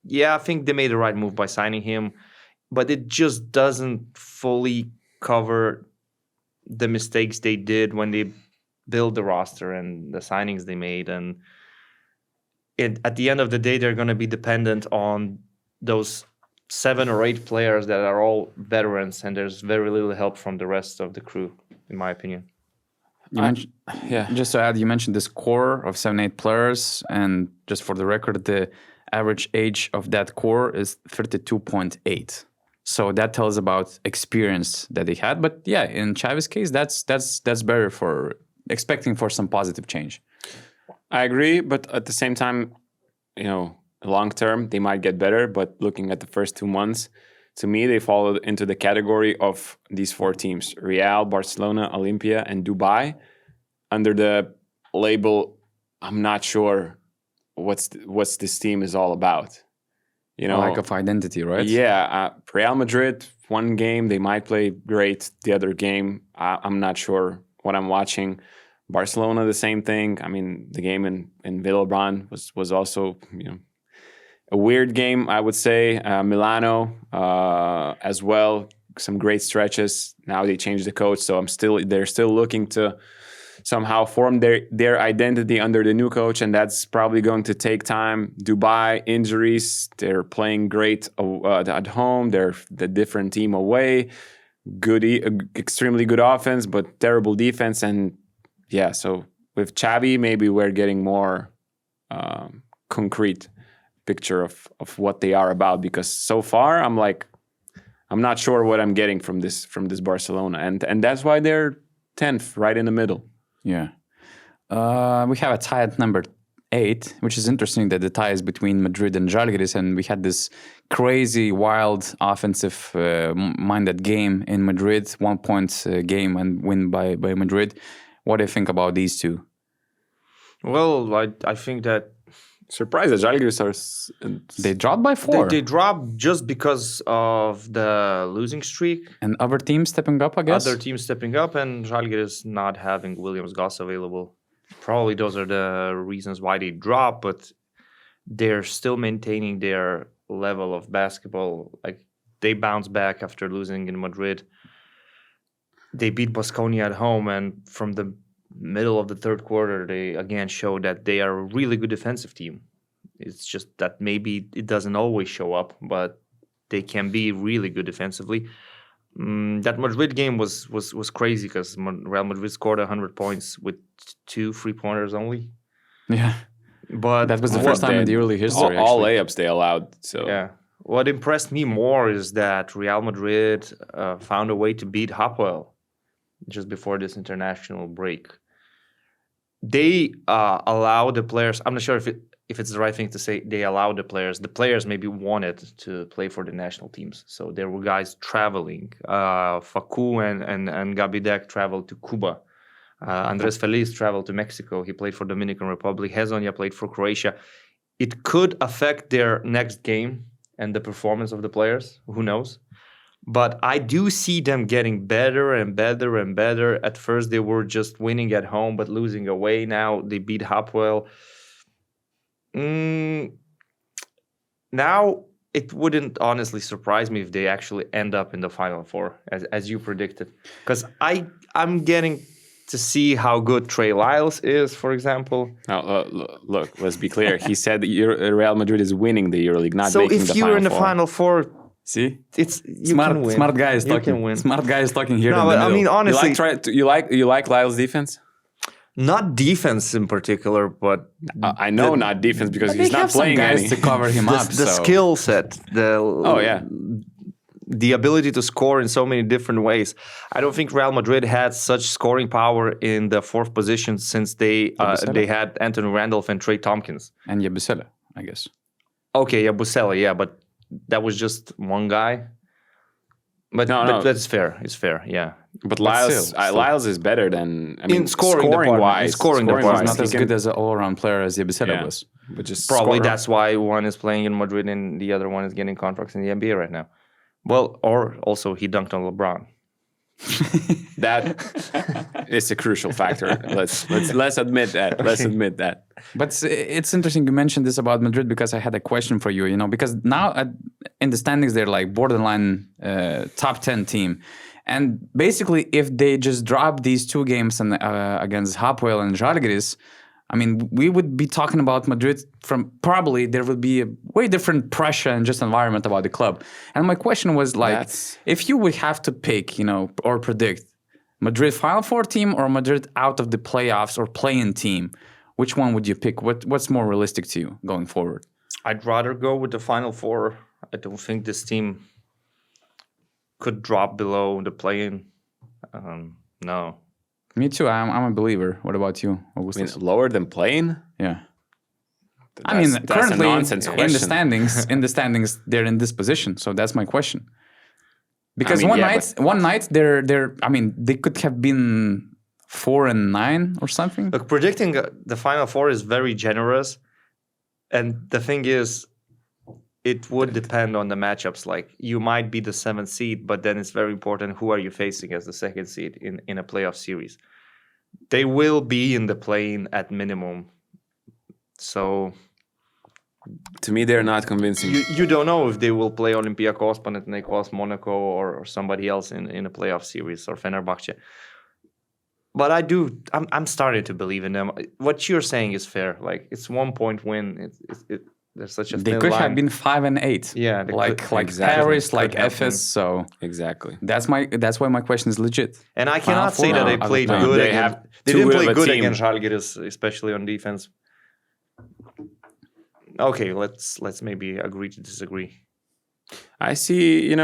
yeah, I think they made the right move by signing him, but it just doesn't fully cover the mistakes they did when they built the roster and the signings they made. And at the end of the day, they're going to be dependent on those 7 or 8 players that are all veterans, and there's very little help from the rest of the crew, in my opinion. Just to add, you mentioned this core of 7-8 players, and just for the record, the average age of that core is 32.8. So that tells about experience that they had. But yeah, in Xavi's case, that's better for expecting for some positive change. I agree, but at the same time, long term they might get better. But looking at the first 2 months, to me, they fall into the category of these 4 teams: Real, Barcelona, Olympia, and Dubai. Under the label, I'm not sure what's this team is all about. Lack of identity, right? Yeah. Real Madrid, 1 game, they might play great. The other game, I'm not sure what I'm watching. Barcelona, the same thing. I mean, the game in Villeurbanne was also, a weird game, I would say. Milano as well, some great stretches. Now they changed the coach, so they're still looking to somehow form their identity under the new coach, and that's probably going to take time. Dubai, injuries, they're playing great at home. They're the different team away. Extremely good offense, but terrible defense. And yeah, so with Xavi, maybe we're getting more concrete picture of what they are about, because so far I'm not sure what I'm getting from this Barcelona, and that's why they're 10th, right in the middle. Yeah. We have a tie at number 8, which is interesting that the tie is between Madrid and Žalgiris, and we had this crazy, wild, offensive minded game in Madrid, 1 point game and win by Madrid. What do you think about these two? Well, I think that surprised that Žalgiris they dropped by 4. They dropped just because of the losing streak. And other teams stepping up, I guess? Other teams stepping up, and Žalgiris not having Williams Goss available. Probably those are the reasons why they dropped, but they're still maintaining their level of basketball. Like, they bounced back after losing in Madrid. They beat Baskonia at home, and from the middle of the third quarter, they again showed that they are a really good defensive team. It's just that maybe it doesn't always show up, but they can be really good defensively. That Madrid game was crazy because Real Madrid scored 100 points with 2 3-pointers only. Yeah, but that was the first time in the EuroLeague history. All layups they allowed. So yeah, what impressed me more is that Real Madrid found a way to beat Hapoel just before this international break. They allow the players. I'm not sure if it's the right thing to say. They allow the players. The players maybe wanted to play for the national teams, so there were guys traveling. Facu and Gabidek traveled to Cuba. Andres Feliz traveled to Mexico. He played for Dominican Republic. Hezonja played for Croatia. It could affect their next game and the performance of the players. Who knows? But I do see them getting better and better and better. At first, they were just winning at home but losing away. Now they beat Hapoel. Now, it wouldn't honestly surprise me if they actually end up in the Final Four, as you predicted. Because I'm getting to see how good Trey Lyles is, for example. Now, look, let's be clear. He said that Real Madrid is winning the EuroLeague, not so making the Final Four. So if you're in the Final Four... See, it's smart guy is talking. Smart guy is talking here. No, in the but middle. I mean, honestly, you like Lyle's defense? Not defense in particular, but I know not defense because he's not playing guys to cover him up. The skill set, the ability to score in so many different ways. I don't think Real Madrid had such scoring power in the 4th position since they had Anthony Randolph and Trey Tompkins and Yabusele, I guess. Okay, Yabusele, yeah, but that was just one guy. But that's fair. It's fair, yeah. But Lyles is better than in scoring wise. Scoring wise, not as good as an all-around player as Yabusele was. But just probably that's why one is playing in Madrid and the other one is getting contracts in the NBA right now. Well, or also he dunked on LeBron. That is a crucial factor. Let's admit that. Okay. Let's admit that. But it's interesting you mentioned this about Madrid because I had a question for you. Because now in the standings they're like borderline top 10 team, and basically if they just drop these 2 games against Hapoel and Žalgiris, I mean, we would be talking about Madrid from probably there would be a way different pressure and just environment about the club. And my question was like, if you would have to pick, or predict Madrid Final Four team or Madrid out of the playoffs or play-in team, which one would you pick? What's more realistic to you going forward? I'd rather go with the Final Four. I don't think this team could drop below the play-in. No. Me too. I'm a believer. What about you, Augustus? I mean, lower than playing? Yeah. Currently in the standings, they're in this position. So that's my question. Because one night they're. I mean, they could have been 4-9 or something. Look, predicting the Final Four is very generous, and the thing is, it would depend on the matchups. Like, you might be the 7th seed, but then it's very important who are you facing as the 2nd seed in a playoff series. They will be in the play-in at minimum. So To me, they're not convincing. You don't know if they will play Olympiacos, Panathinaikos, Monaco, or somebody else in a playoff series, or Fenerbahce. But I'm starting to believe in them. What you're saying is fair. Like, it's 1 point win. There's such a They thin could line. have been 5 and 8. Yeah, like exactly. Paris, like Could have Efes. So Exactly. that's why my question is legit. And I cannot say that they played No, good. they They have too didn't good play of a good team. against Žalgiris, especially on defense. Okay, let's maybe agree to disagree. I see,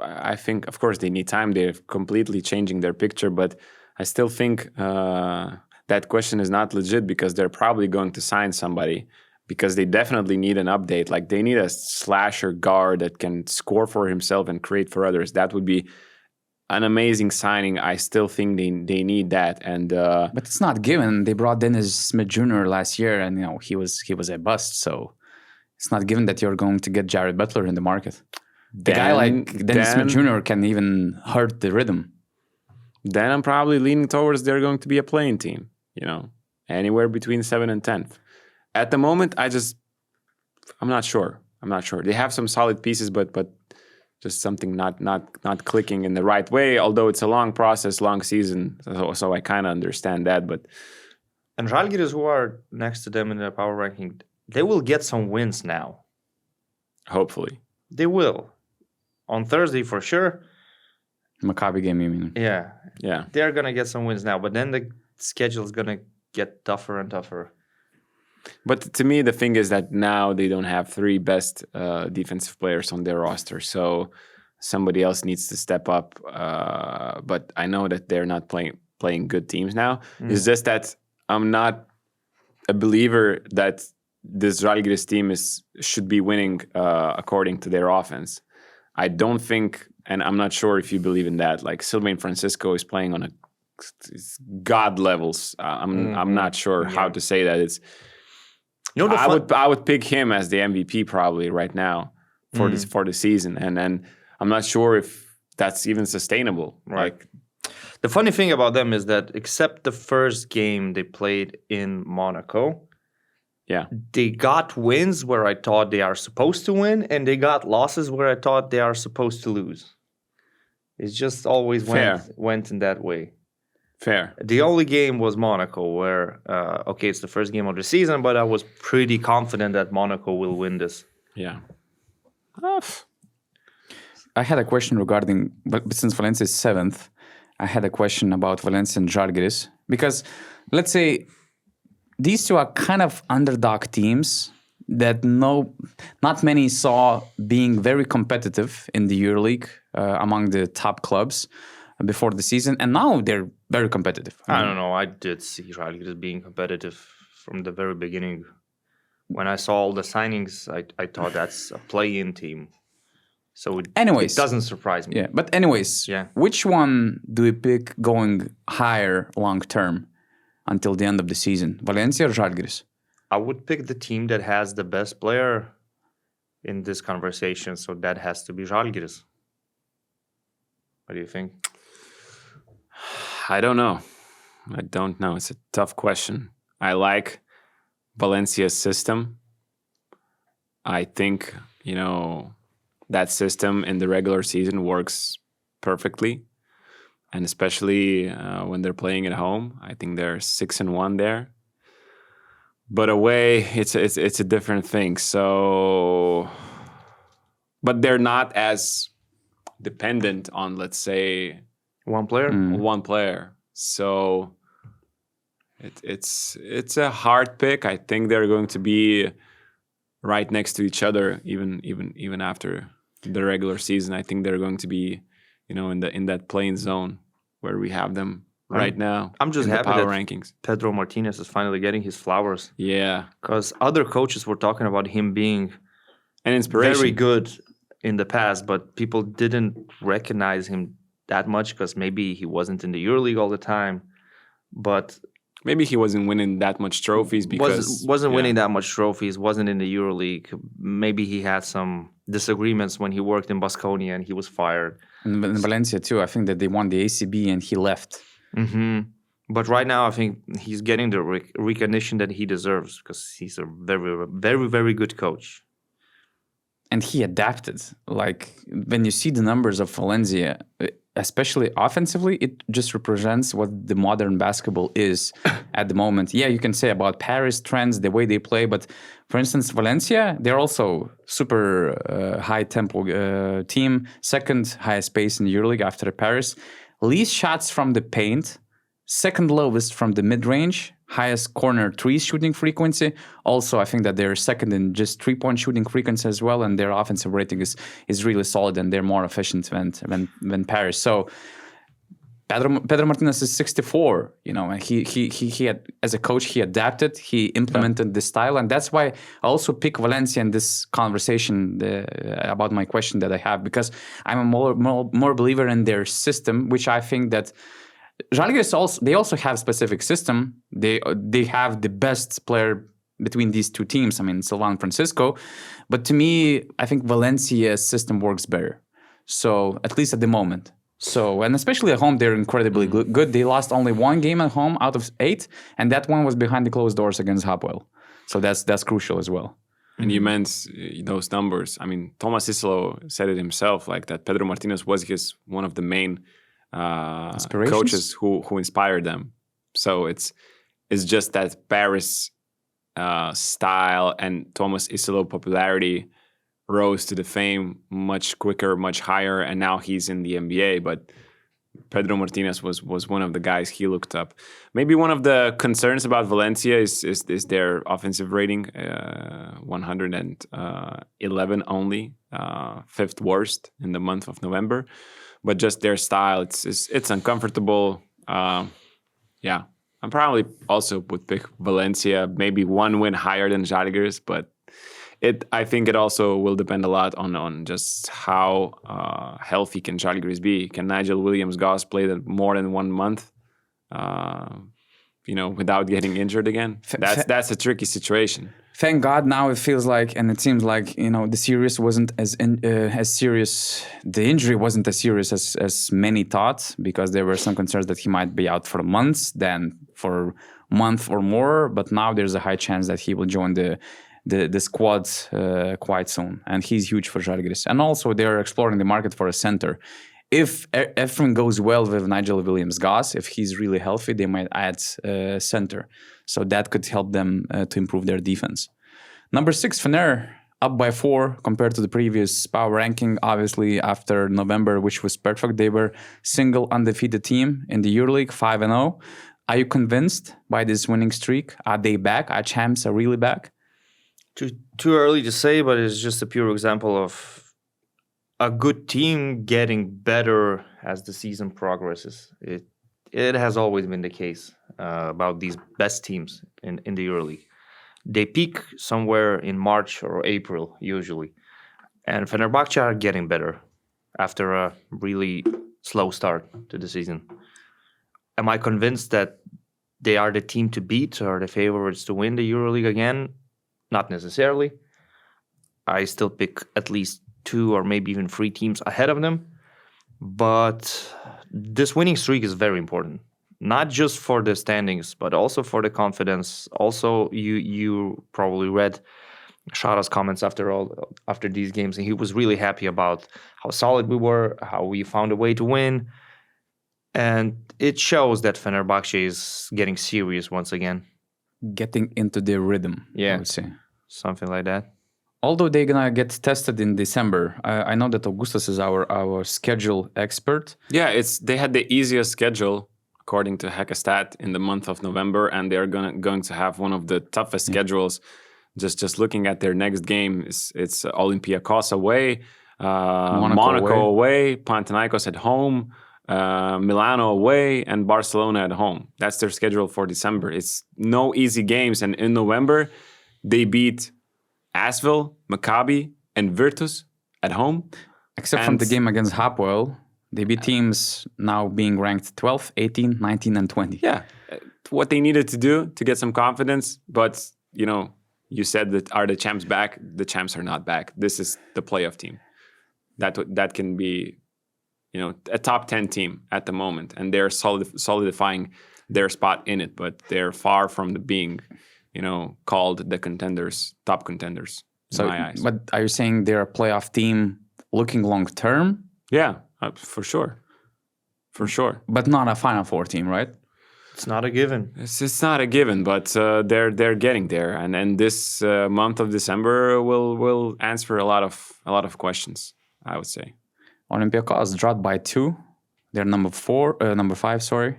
I think, of course, they need time. They're completely changing their picture, but I still think that question is not legit because they're probably going to sign somebody because they definitely need an update. Like, they need a slasher guard that can score for himself and create for others. That would be an amazing signing. I still think they need that. And But it's not given. They brought Dennis Smith Jr. last year, and he was a bust. So it's not given that you're going to get Jared Butler in the market. The guy like Dennis Smith Jr. can even hurt the rhythm. Then I'm probably leaning towards they're going to be a playing team. Anywhere between 7th and 10th. At the moment, I'm not sure. They have some solid pieces, but just something not clicking in the right way. Although it's a long process, long season, so I kind of understand that. But And Žalgiris, who are next to them in the power ranking, they will get some wins now. hopefully, They will. On Thursday for sure. Maccabi game, you mean? yeah. They're gonna get some wins now, but then the schedule is gonna get tougher and tougher. But to me, the thing is that now they don't have 3 best defensive players on their roster, so somebody else needs to step up. But I know that they're not playing good teams now. It's just that I'm not a believer that this Žalgiris team should be winning according to their offense. I don't think, and I'm not sure if you believe in that. Like, Sylvain Francisco is playing on god levels. I'm not sure how to say that. It's I would pick him as the MVP probably right now for the season, and then I'm not sure if that's even sustainable. Right. Like, The funny thing about them is that except the first game they played in Monaco, they got wins where I thought they are supposed to win, and they got losses where I thought they are supposed to lose. It's just always went in that way. Fair. The only game was Monaco where, it's the first game of the season, but I was pretty confident that Monaco will win this. Yeah. I had a question regarding, but since Valencia is 7th, I had a question about Valencia and Žalgiris. Because, let's say, these two are kind of underdog teams that not many saw being very competitive in the EuroLeague among the top clubs before the season, and now they're very competitive. I don't know. I did see Žalgiris being competitive from the very beginning. When I saw all the signings, I thought that's a play-in team. So it doesn't surprise me. Yeah, but anyways, which one do we pick going higher long term until the end of the season? Valencia or Žalgiris? I would pick the team that has the best player in this conversation, so that has to be Žalgiris. What do you think? I don't know. It's a tough question. I like Valencia's system. I think, that system in the regular season works perfectly. And especially when they're playing at home. I think they're 6-1 there. But away, it's a different thing. So, but they're not as dependent on, let's say, one player. So it's a hard pick. I think they're going to be right next to each other even after the regular season. I think they're going to be, in that playing zone where we have them right now. I'm just happy power that rankings. Pedro Martinez is finally getting his flowers. Yeah, because other coaches were talking about him being an inspiration, very good in the past, but people didn't recognize him that much because maybe he wasn't in the EuroLeague all the time. But maybe he wasn't winning that much trophies because wasn't winning that much trophies. Wasn't in the EuroLeague. Maybe he had some disagreements when he worked in Baskonia and he was fired. And in Valencia too, I think that they won the ACB and he left. Mm-hmm. But right now, I think he's getting the recognition that he deserves because he's a very, very, very good coach. And he adapted. Like when you see the numbers of Valencia, especially offensively, it just represents what the modern basketball is at the moment. Yeah, you can say about Paris trends, the way they play, but for instance, Valencia, they're also super high tempo team, second highest pace in the EuroLeague after Paris. Least shots from the paint, second lowest from the mid-range, highest corner three shooting frequency. Also, I think that they're second in just three-point shooting frequency as well, and their offensive rating is really solid, and they're more efficient than Paris. So Pedro Martinez is 64. You know, and he had, as a coach, he adapted, he implemented the style, and that's why I also pick Valencia in this conversation about my question that I have, because I'm a more believer in their system, which I think that Žalgiris also have specific system. They have the best player between these two teams. I mean, Silvan Francisco. But to me, I think Valencia's system works better. So at least at the moment. So, and especially at home, they're incredibly good. They lost only one game at home out of 8, and that one was behind the closed doors against Hapoel. So that's crucial as well. And you meant those numbers. I mean, Thomas Isolo said it himself, like that Pedro Martinez was one of the main coaches who inspired them. So it's just that Paris style and Thomas Isolo popularity rose to the fame much quicker, much higher, and now he's in the NBA. But Pedro Martinez was one of the guys he looked up. Maybe one of the concerns about Valencia is their offensive rating, 111 only, fifth worst in the month of November. But just their style, it's uncomfortable. Yeah, I probably also would pick Valencia, maybe one win higher than Žalgiris, but I think it also will depend a lot on just how healthy can Žalgiris be. Can Nigel Williams-Goss play more than 1 month, without getting injured again? That's a tricky situation. Thank God now it feels like, and it seems like, the series wasn't as serious. The injury wasn't as serious as many thought, because there were some concerns that he might be out for months, then for a month or more. But now there's a high chance that he will join the squad quite soon, and he's huge for Žalgiris. And also they're exploring the market for a center. If everything goes well with Nigel Williams-Goss, if he's really healthy, they might add center. So that could help them to improve their defense. Number 6, Fener, up by 4 compared to the previous power ranking. Obviously, after November, which was perfect, they were single undefeated team in the EuroLeague, 5-0. Are you convinced by this winning streak? Are they back? Are champs really back? Too early to say, but it's just a pure example of a good team getting better as the season progresses. It has always been the case about these best teams in the EuroLeague. They peak somewhere in March or April, usually. And Fenerbahce are getting better after a really slow start to the season. Am I convinced that they are the team to beat or the favorites to win the EuroLeague again? Not necessarily. I still pick at least 2 or maybe even 3 teams ahead of them. But this winning streak is very important, not just for the standings, but also for the confidence. Also, you probably read Šara's comments after these games, and he was really happy about how solid we were, how we found a way to win. And it shows that Fenerbahce is getting serious once again. Getting into their rhythm, I would say. Something like that. Although they're going to get tested in December. I know that Augustus is our schedule expert. Yeah, they had the easiest schedule, according to Hackastat, in the month of November, and they're going to have one of the toughest schedules. Just looking at their next game, it's Olympiacos away, Monaco away, Panathinaikos at home, Milano away, and Barcelona at home. That's their schedule for December. It's no easy games, and in November, they beat Asvel, Maccabi, and Virtus at home. Except from the game against Hapoel, they beat teams now being ranked 12, 18, 19, and 20. Yeah, what they needed to do to get some confidence. But, you said that are the champs back? The champs are not back. This is the playoff team. That can be, a top 10 team at the moment. And they're solidifying their spot in it, but they're far from being, called the contenders, top contenders in my eyes. But are you saying they're a playoff team looking long term? Yeah, for sure. For sure. But not a Final Four team, right? It's not a given. It's not a given, but they're getting there, and this month of December will answer a lot of questions, I would say. Olympiacos dropped by 2. They're number 5. Sorry.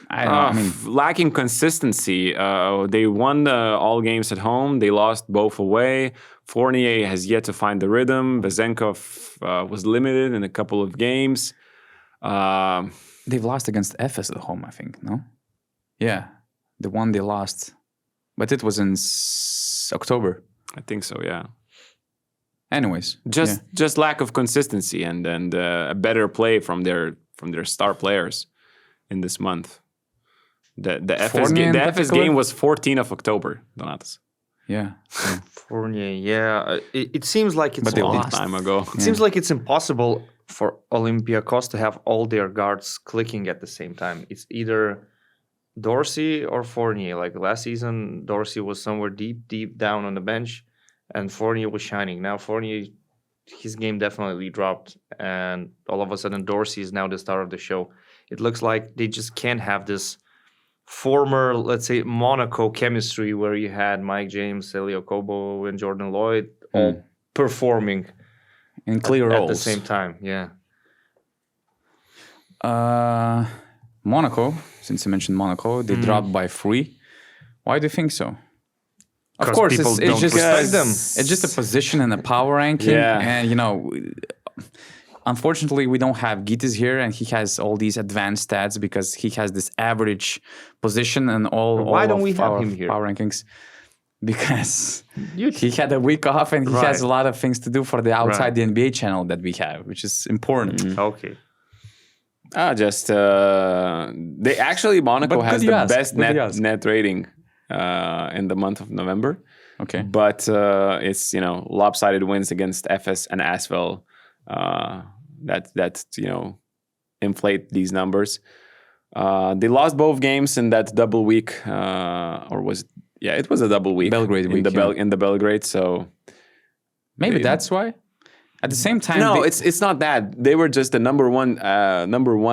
I don't know. Lacking consistency. They won all games at home. They lost both away. Fournier has yet to find the rhythm. Vezenkov was limited in a couple of games. They've lost against Efes at home, I think, no? Yeah, the one they lost. But it was in October. I think so, yeah. Anyways. Just lack of consistency and a better play from their star players in this month. The Efes game was 14th of October, Donatas. Yeah. Fournier, yeah. It seems like it's a long time ago. It seems like it's impossible for Olympiacos to have all their guards clicking at the same time. It's either Dorsey or Fournier. Like last season, Dorsey was somewhere deep down on the bench, and Fournier was shining. Now Fournier, his game definitely dropped, and all of a sudden Dorsey is now the star of the show. It looks like they just can't have this former, let's say, Monaco chemistry where you had Mike James, Elio Kobo, and Jordan Lloyd all performing in clear roles at the same time. Yeah. Monaco, since you mentioned Monaco, they dropped by 3. Why do you think so? Of course, it's just a position in the power ranking, and unfortunately, we don't have Gitis here, and he has all these advanced stats because he has this average position in all. Why don't of we have him here? Power rankings? Because he had a week off and he has a lot of things to do for the outside the NBA channel that we have, which is important. Okay. They actually, Monaco has the best net rating in the month of November. Okay. But it's, lopsided wins against Efes and Asvel that inflate these numbers. They lost both games in that double week, or was it? Yeah, it was a double week. Belgrade week. In the Belgrade, so maybe that's why. At the same time, no, it's not that. They were just the number one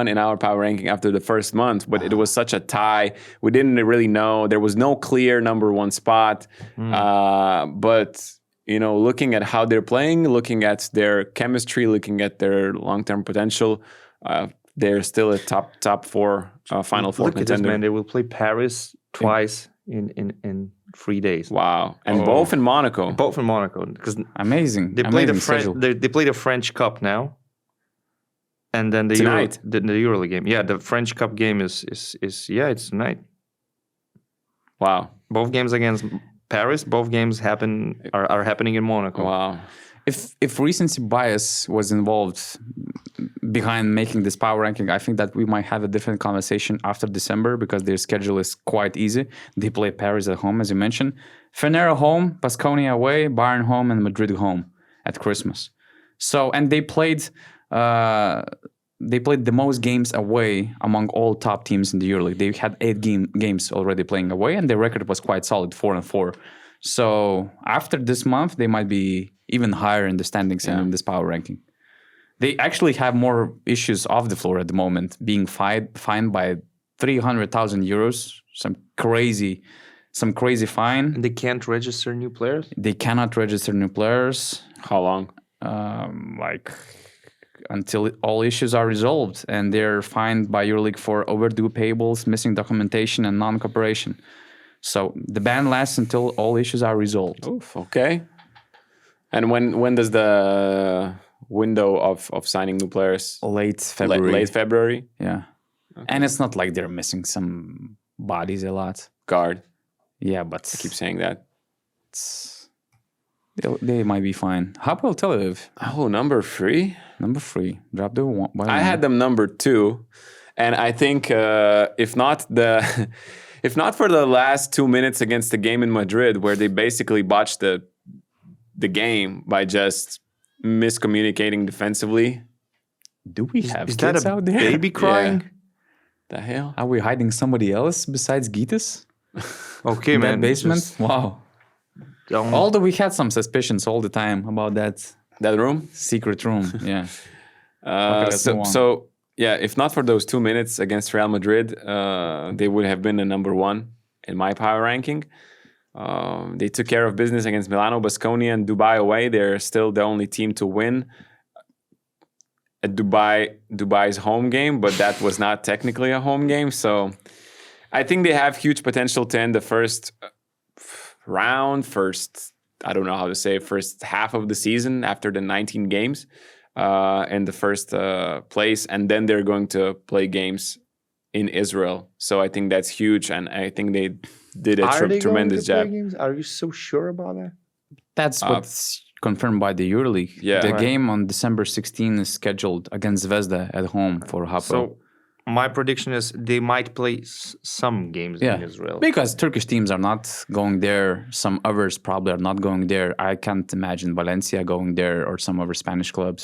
in our power ranking after the first month, but it was such a tie. We didn't really know. There was no clear number one spot. But looking at how they're playing, looking at their chemistry, looking at their long-term potential, they're still a top 4 Final Four contender. Look at this, man. They will play Paris twice in 3 days. Wow. And both in Monaco. Both in Monaco. Because amazing. They play they play the French Cup now. And then the EuroLeague game. Yeah, the French Cup game is it's tonight. Wow. Both games against Paris, both games are happening in Monaco. Wow. If recency bias was involved behind making this power ranking, I think that we might have a different conversation after December because their schedule is quite easy. They play Paris at home, as you mentioned. Fener home, Baskonia away, Bayern home, and Madrid home at Christmas. So, and they played the most games away among all top teams in the EuroLeague. They had 8 games already playing away, and their record was quite solid, 4-4. So after this month, they might be even higher in the standings and in this power ranking. They actually have more issues off the floor at the moment, being fined by 300,000 euros, some crazy fine. And they can't register new players? They cannot register new players. How long? Until all issues are resolved, and they're fined by EuroLeague for overdue payables, missing documentation, and non-cooperation. So the ban lasts until all issues are resolved. Oof, okay. And when does the window of signing new players? Late February. Late February? Yeah. Okay. And it's not like they're missing some bodies a lot. Guard. Yeah, but I keep saying that. They might be fine. How about Tel Aviv? Oh, number 3? Number 3. Drop the one. I had them number 2. And I think if not for the last 2 minutes against the game in Madrid, where they basically botched the game by just miscommunicating defensively. Do we have is kids that a out there? baby crying? Yeah. The hell? Are we hiding somebody else besides Gytis? Okay, In man. that basement? just Wow. don't- Although we had some suspicions all the time about that That room? secret room. Yeah. Okay, let's move on. So yeah, if not for those 2 minutes against Real Madrid, they would have been the number one in my power ranking. They took care of business against Milano, Baskonia, and Dubai away. They're still the only team to win at Dubai's home game, but that was not technically a home game. So I think they have huge potential to end the first I don't know how to say, first half of the season after the 19 games in the first place. And then they're going to play games in Israel. So I think that's huge. And I think they did a tremendous job. Games? Are you so sure about that? That's what's confirmed by the EuroLeague. Yeah. The Right. game on December 16 is scheduled against Zvezda at home for Hapoel. So my prediction is they might play some games in Israel. Because Turkish teams are not going there. Some others probably are not going there. I can't imagine Valencia going there or some other Spanish clubs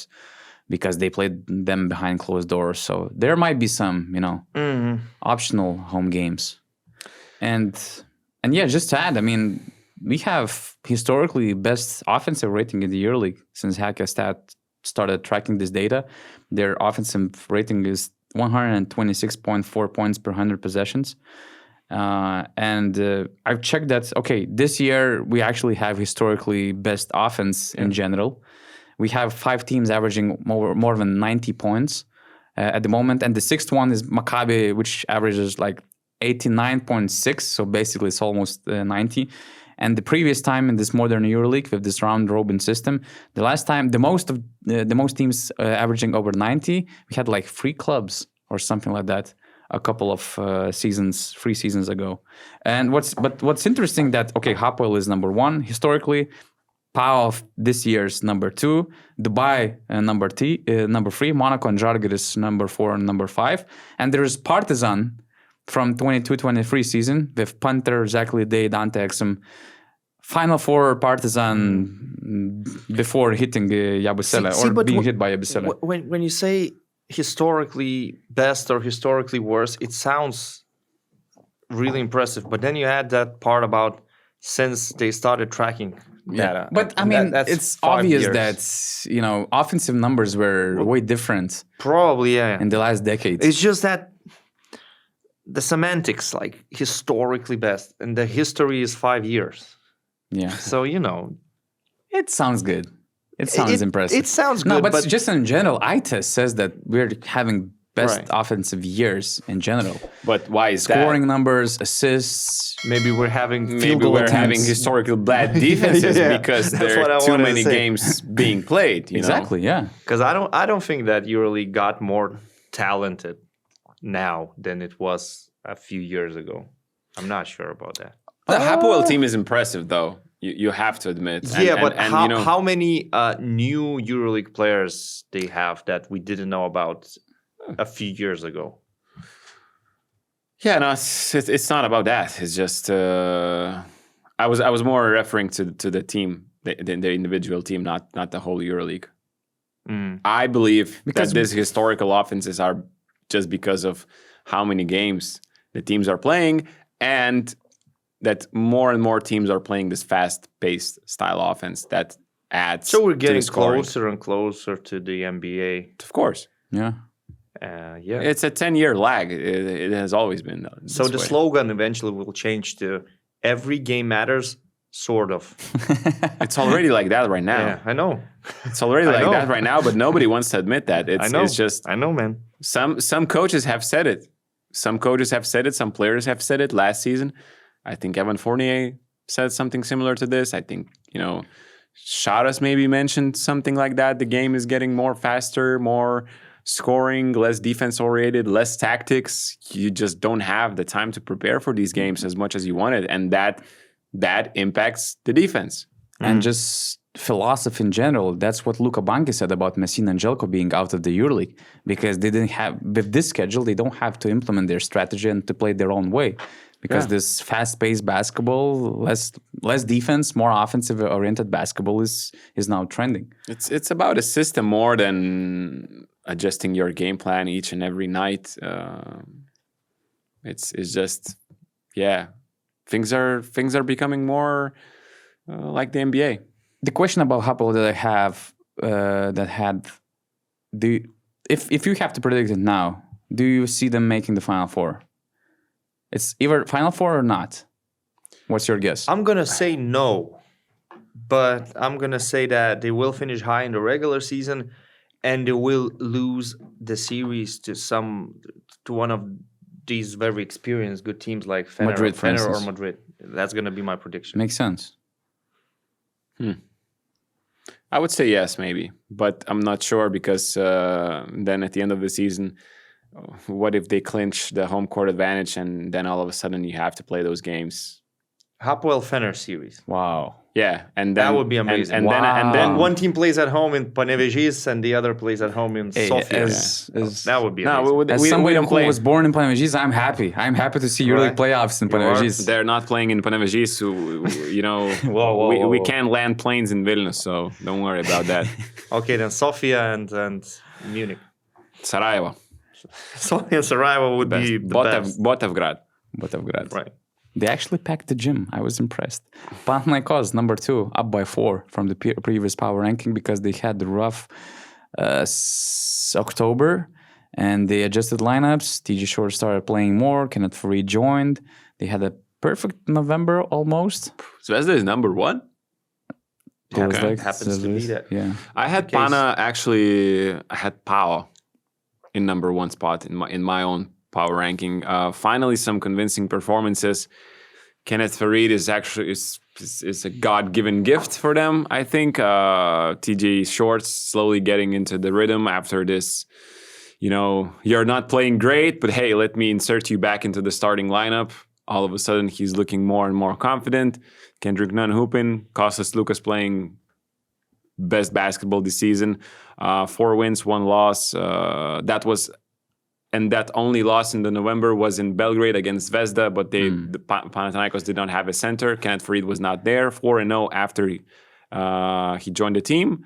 because they played them behind closed doors. So there might be some, optional home games. And yeah, just to add, I mean, we have historically best offensive rating in the EuroLeague since Hackastat started tracking this data. Their offensive rating is 126.4 points per 100 possessions. And I've checked that, okay, this year we actually have historically best offense in general. We have 5 teams averaging more than 90 points at the moment. And the sixth one is Maccabi, which averages like 89.6. So basically it's almost 90. And the previous time in this modern EuroLeague with this round robin system, the last time the most teams averaging over 90, we had like 3 clubs or something like that a couple of 3 seasons ago. And what's interesting that Hapoel is number 1 historically, PAOK this year's number 2, Dubai number 3, Monaco and Žalgiris number 4 and number 5, and there is Partizan from 22-23 season with Panther, Zachary Day, Dante Exum. Final 4 Partizan before hitting Yabusele being hit by Yabusele. When you say historically best or historically worse, it sounds really impressive. But then you add that part about since they started tracking data. But I mean, it's obvious that offensive numbers were way different. Probably, yeah. In the last decade. It's just that the semantics, like historically best, and the history is 5 years. Yeah. So, it sounds good. It sounds impressive. It sounds good. No, but just in general, ITES says that we're having best Right. offensive years in general. But why is Scoring numbers, assists. maybe we're having Maybe we're having historical bad defenses because That's there what I are too wanted to many say. games being played. You Exactly, yeah. Because I don't think that EuroLeague got more talented now than it was a few years ago. I'm not sure about that. The Hapoel team is impressive, though. You have to admit. But and, how many new EuroLeague players they have that we didn't know about a few years ago? Yeah, no, it's not about that. It's just I was more referring to the team, the individual team, not the whole EuroLeague. I believe that these historical offenses are just because of how many games the teams are playing and that more and more teams are playing this fast-paced style offense that adds. So we're to getting the scoring. closer and closer to the NBA. Of course. Yeah. Yeah. It's a 10-year lag. It has always been. So the slogan eventually will change to "Every game matters," sort of. It's already like that right now. Yeah, I know. It's already I like know. that right now, but nobody wants to admit that. I know. It's just I know, man. some coaches have said it. Some coaches have said it. Some players have said it last season. I think Evan Fournier said something similar to this. I think, Sharas maybe mentioned something like that. The game is getting more faster, more scoring, less defense-oriented, less tactics. You just don't have the time to prepare for these games as much as you wanted. And that impacts the defense. And just philosophy in general. That's what Luka Banki said about Messina and Jelko being out of the EuroLeague because they didn't have, with this schedule, they don't have to implement their strategy and to play their own way. Because this fast-paced basketball, less defense, more offensive-oriented basketball is now trending. It's about a system more than adjusting your game plan each and every night. It's just, yeah, things are becoming more like the NBA. The question about Hapoel that I have if you have to predict it now, do you see them making the Final Four? It's either Final Four or not. What's your guess? I'm gonna say no, but I'm gonna say that they will finish high in the regular season, and they will lose the series to one of these very experienced good teams like Fener or Madrid. That's gonna be my prediction. Makes sense. I would say yes, maybe, but I'm not sure because then at the end of the season, what if they clinch the home court advantage and then all of a sudden you have to play those games? Hapoel Fener series. Wow. Yeah, and then, that would be amazing. And then one team plays at home in Panevėžys and the other plays at home in Sofia. That would be amazing. As somebody who was born in Panevėžys, I'm happy. I'm happy to see EuroLeague playoffs in Panevėžys. They're not playing in Panevėžys, so we can't land planes in Vilnius, so don't worry about that. Okay, then Sofia and Munich. Sarajevo. Sofia and Sarajevo would be the best. Botevgrad. Right. They actually packed the gym. I was impressed. Panathinaikos, number 2, up by 4 from the previous power ranking because they had the rough October and they adjusted lineups. TJ Short started playing more. Kenneth Faried joined. They had a perfect November almost. Zvezda is number 1? Happens to be that. Yeah. I had Pana actually. I had Pau in number 1 spot in my own power ranking. Finally, some convincing performances. Kenneth Faried is actually is a God-given gift for them. I think TJ Shorts slowly getting into the rhythm after this. You're not playing great, but hey, let me insert you back into the starting lineup. All of a sudden, he's looking more and more confident. Kendrick Nunn hooping, Kostas Lukas playing best basketball this season. 4 wins, 1 loss. That only loss in the November was in Belgrade against Zvezda, but the Panathinaikos did not have a center. Kenneth Faried was not there. 4-0 after he joined the team.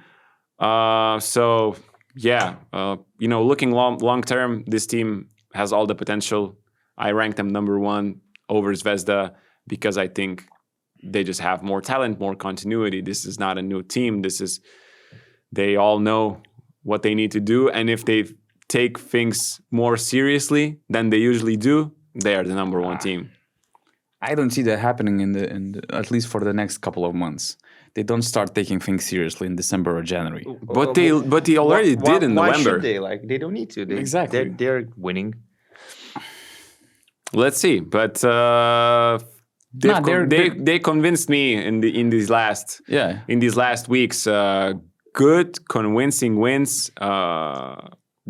Looking long term, this team has all the potential. I ranked them number 1 over Zvezda because I think they just have more talent, more continuity. This is not a new team. They all know what they need to do, and if they take things more seriously than they usually do, they are the number 1 team. I don't see that happening in the at least for the next couple of months. They don't start taking things seriously in December or January. But they already did in November. Why should they? They don't need to. Exactly. They're winning. Let's see, but they convinced me in these last weeks. Good, convincing wins.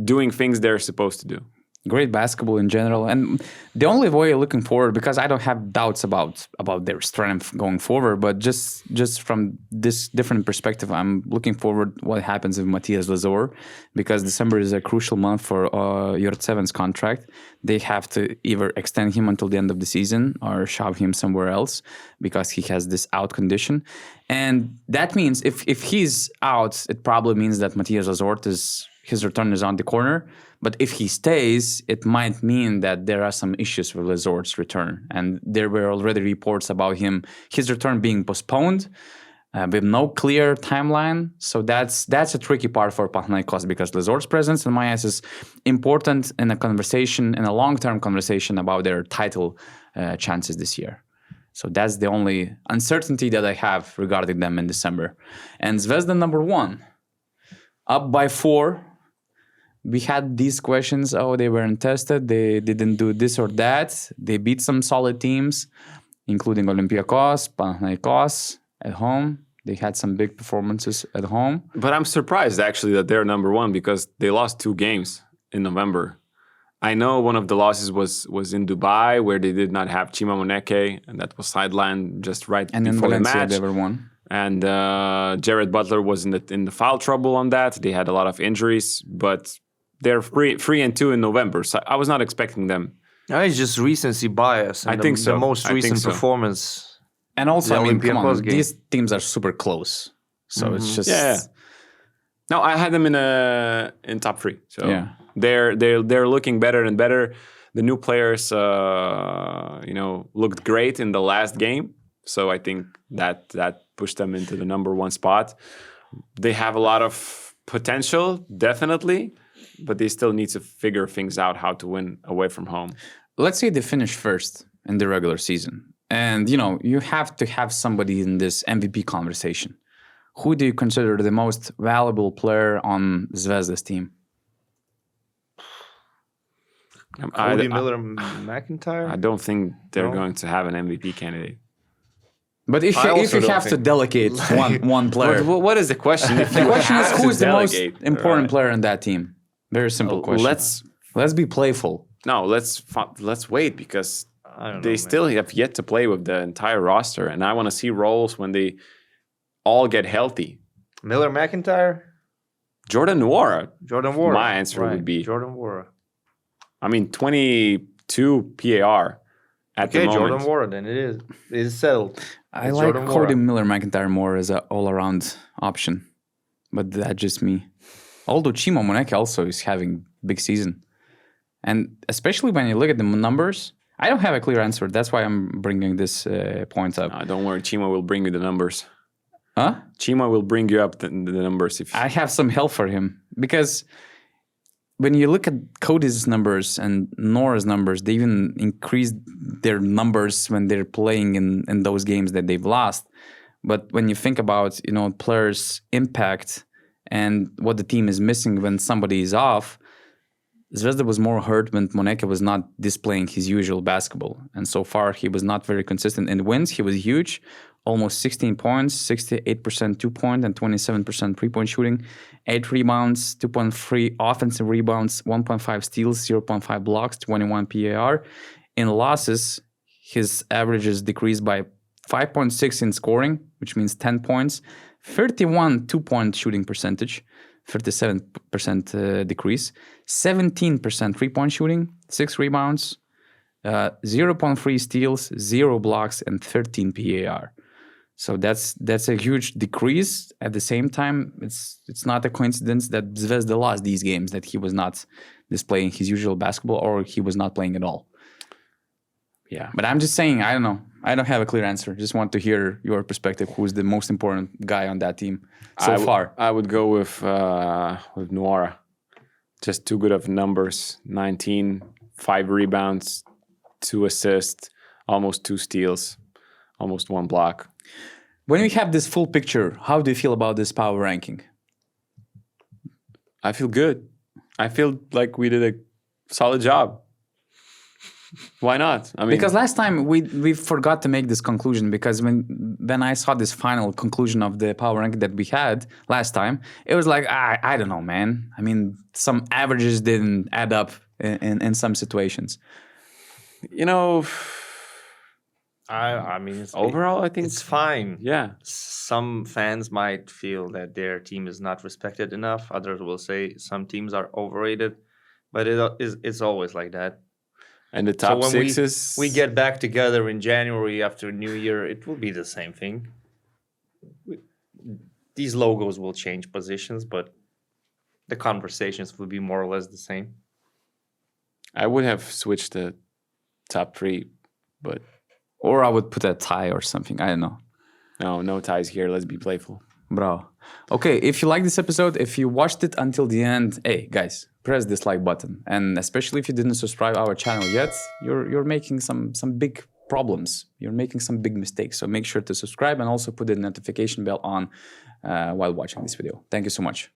Doing things they're supposed to do. Great basketball in general. And the only way looking forward, because I don't have doubts about their strength going forward, but just from this different perspective, I'm looking forward what happens with Matthias Lazor, because December is a crucial month for Yurtsevens' contract. They have to either extend him until the end of the season or shove him somewhere else because he has this out condition. And that means if he's out, it probably means that Matthias Lazor his return is on the corner. But if he stays, it might mean that there are some issues with Lazor's return. And there were already reports about his return being postponed with no clear timeline. So that's a tricky part for Panathinaikos because Lazor's presence in my eyes is important in a long-term conversation about their title chances this year. So that's the only uncertainty that I have regarding them in December. And Zvezda number 1, up by 4. We had these questions, they weren't tested, they didn't do this or that. They beat some solid teams, including Olympiacos, Panathinaikos at home. They had some big performances at home. But I'm surprised, actually, that they're number 1 because they lost 2 games in November. I know one of the losses was in Dubai, where they did not have Chima Moneke, and that was sidelined just right before the match. And in Valencia, they were won. And Jared Butler was in the foul trouble on that. They had a lot of injuries, but they're 3-2 in November, so I was not expecting them. It's just recency bias. I think so. The most recent performance. And also, come on, these teams are super close, so it's just No, I had them in top 3. So they're looking better and better. The new players, looked great in the last game. So I think that pushed them into the number 1 spot. They have a lot of potential, definitely, but they still need to figure things out how to win away from home. Let's say they finish first in the regular season. And, you have to have somebody in this MVP conversation. Who do you consider the most valuable player on Zvezda's team? Cody Miller-McIntyre? I don't think they're going to have an MVP candidate. But if you have to delegate one player. What is the question? The question is, who is the most important player in that team? Very simple question. Let's be playful. No, let's wait, because they still have yet to play with the entire roster, and I want to see roles when they all get healthy. Miller-McIntyre? Jordan Nwora. Nwora. My answer would be Jordan Nwora. 22 PAR at the moment. Jordan Nwora, then it is settled. I like Cody Miller-McIntyre more as an all-around option, but that's just me. Although Chima Moneke also is having big season. And especially when you look at the numbers, I don't have a clear answer. That's why I'm bringing this point up. No, don't worry. Chima will bring you the numbers. Huh? Chima will bring you up the numbers. I have some help for him. Because when you look at Cody's numbers and Nora's numbers, they even increased their numbers when they're playing in those games that they've lost. But when you think about, players' impact and what the team is missing when somebody is off, Zvezda was more hurt when Moneke was not displaying his usual basketball. And so far, he was not very consistent. In wins, he was huge. Almost 16 points, 68% two-point and 27% three-point shooting, 8 rebounds, 2.3 offensive rebounds, 1.5 steals, 0.5 blocks, 21 PAR. In losses, his averages decreased by 5.6 in scoring, which means 10 points, 31 two-point shooting percentage, 37% decrease, 17% three-point shooting, 6 rebounds, 0.3 steals, 0 blocks, and 13 PAR. So that's a huge decrease. At the same time, it's not a coincidence that Zvezda lost these games, that he was not displaying his usual basketball or he was not playing at all. Yeah, but I'm just saying, I don't know. I don't have a clear answer. Just want to hear your perspective. Who's the most important guy on that team so far? I would go with Nwora. Just too good of numbers. 19, 5 rebounds, 2 assists, almost 2 steals, almost 1 block. When we have this full picture, how do you feel about this power ranking? I feel good. I feel like we did a solid job. Why not? I mean, because last time we forgot to make this conclusion, because when I saw this final conclusion of the power ranking that we had last time, it was like, I don't know, man. I mean, some averages didn't add up in some situations. I mean, overall, I think it's fine. Yeah. Some fans might feel that their team is not respected enough. Others will say some teams are overrated, but it's always like that. And the top six is... we get back together in January after New Year, it will be the same thing. These logos will change positions, but the conversations will be more or less the same. I would have switched the top 3, but... Or I would put a tie or something. I don't know. No ties here. Let's be playful. Bro. Okay, if you like this episode, if you watched it until the end, hey, guys, press this like button. And especially if you didn't subscribe our channel yet, you're making some big problems. You're making some big mistakes. So make sure to subscribe and also put the notification bell on while watching this video. Thank you so much.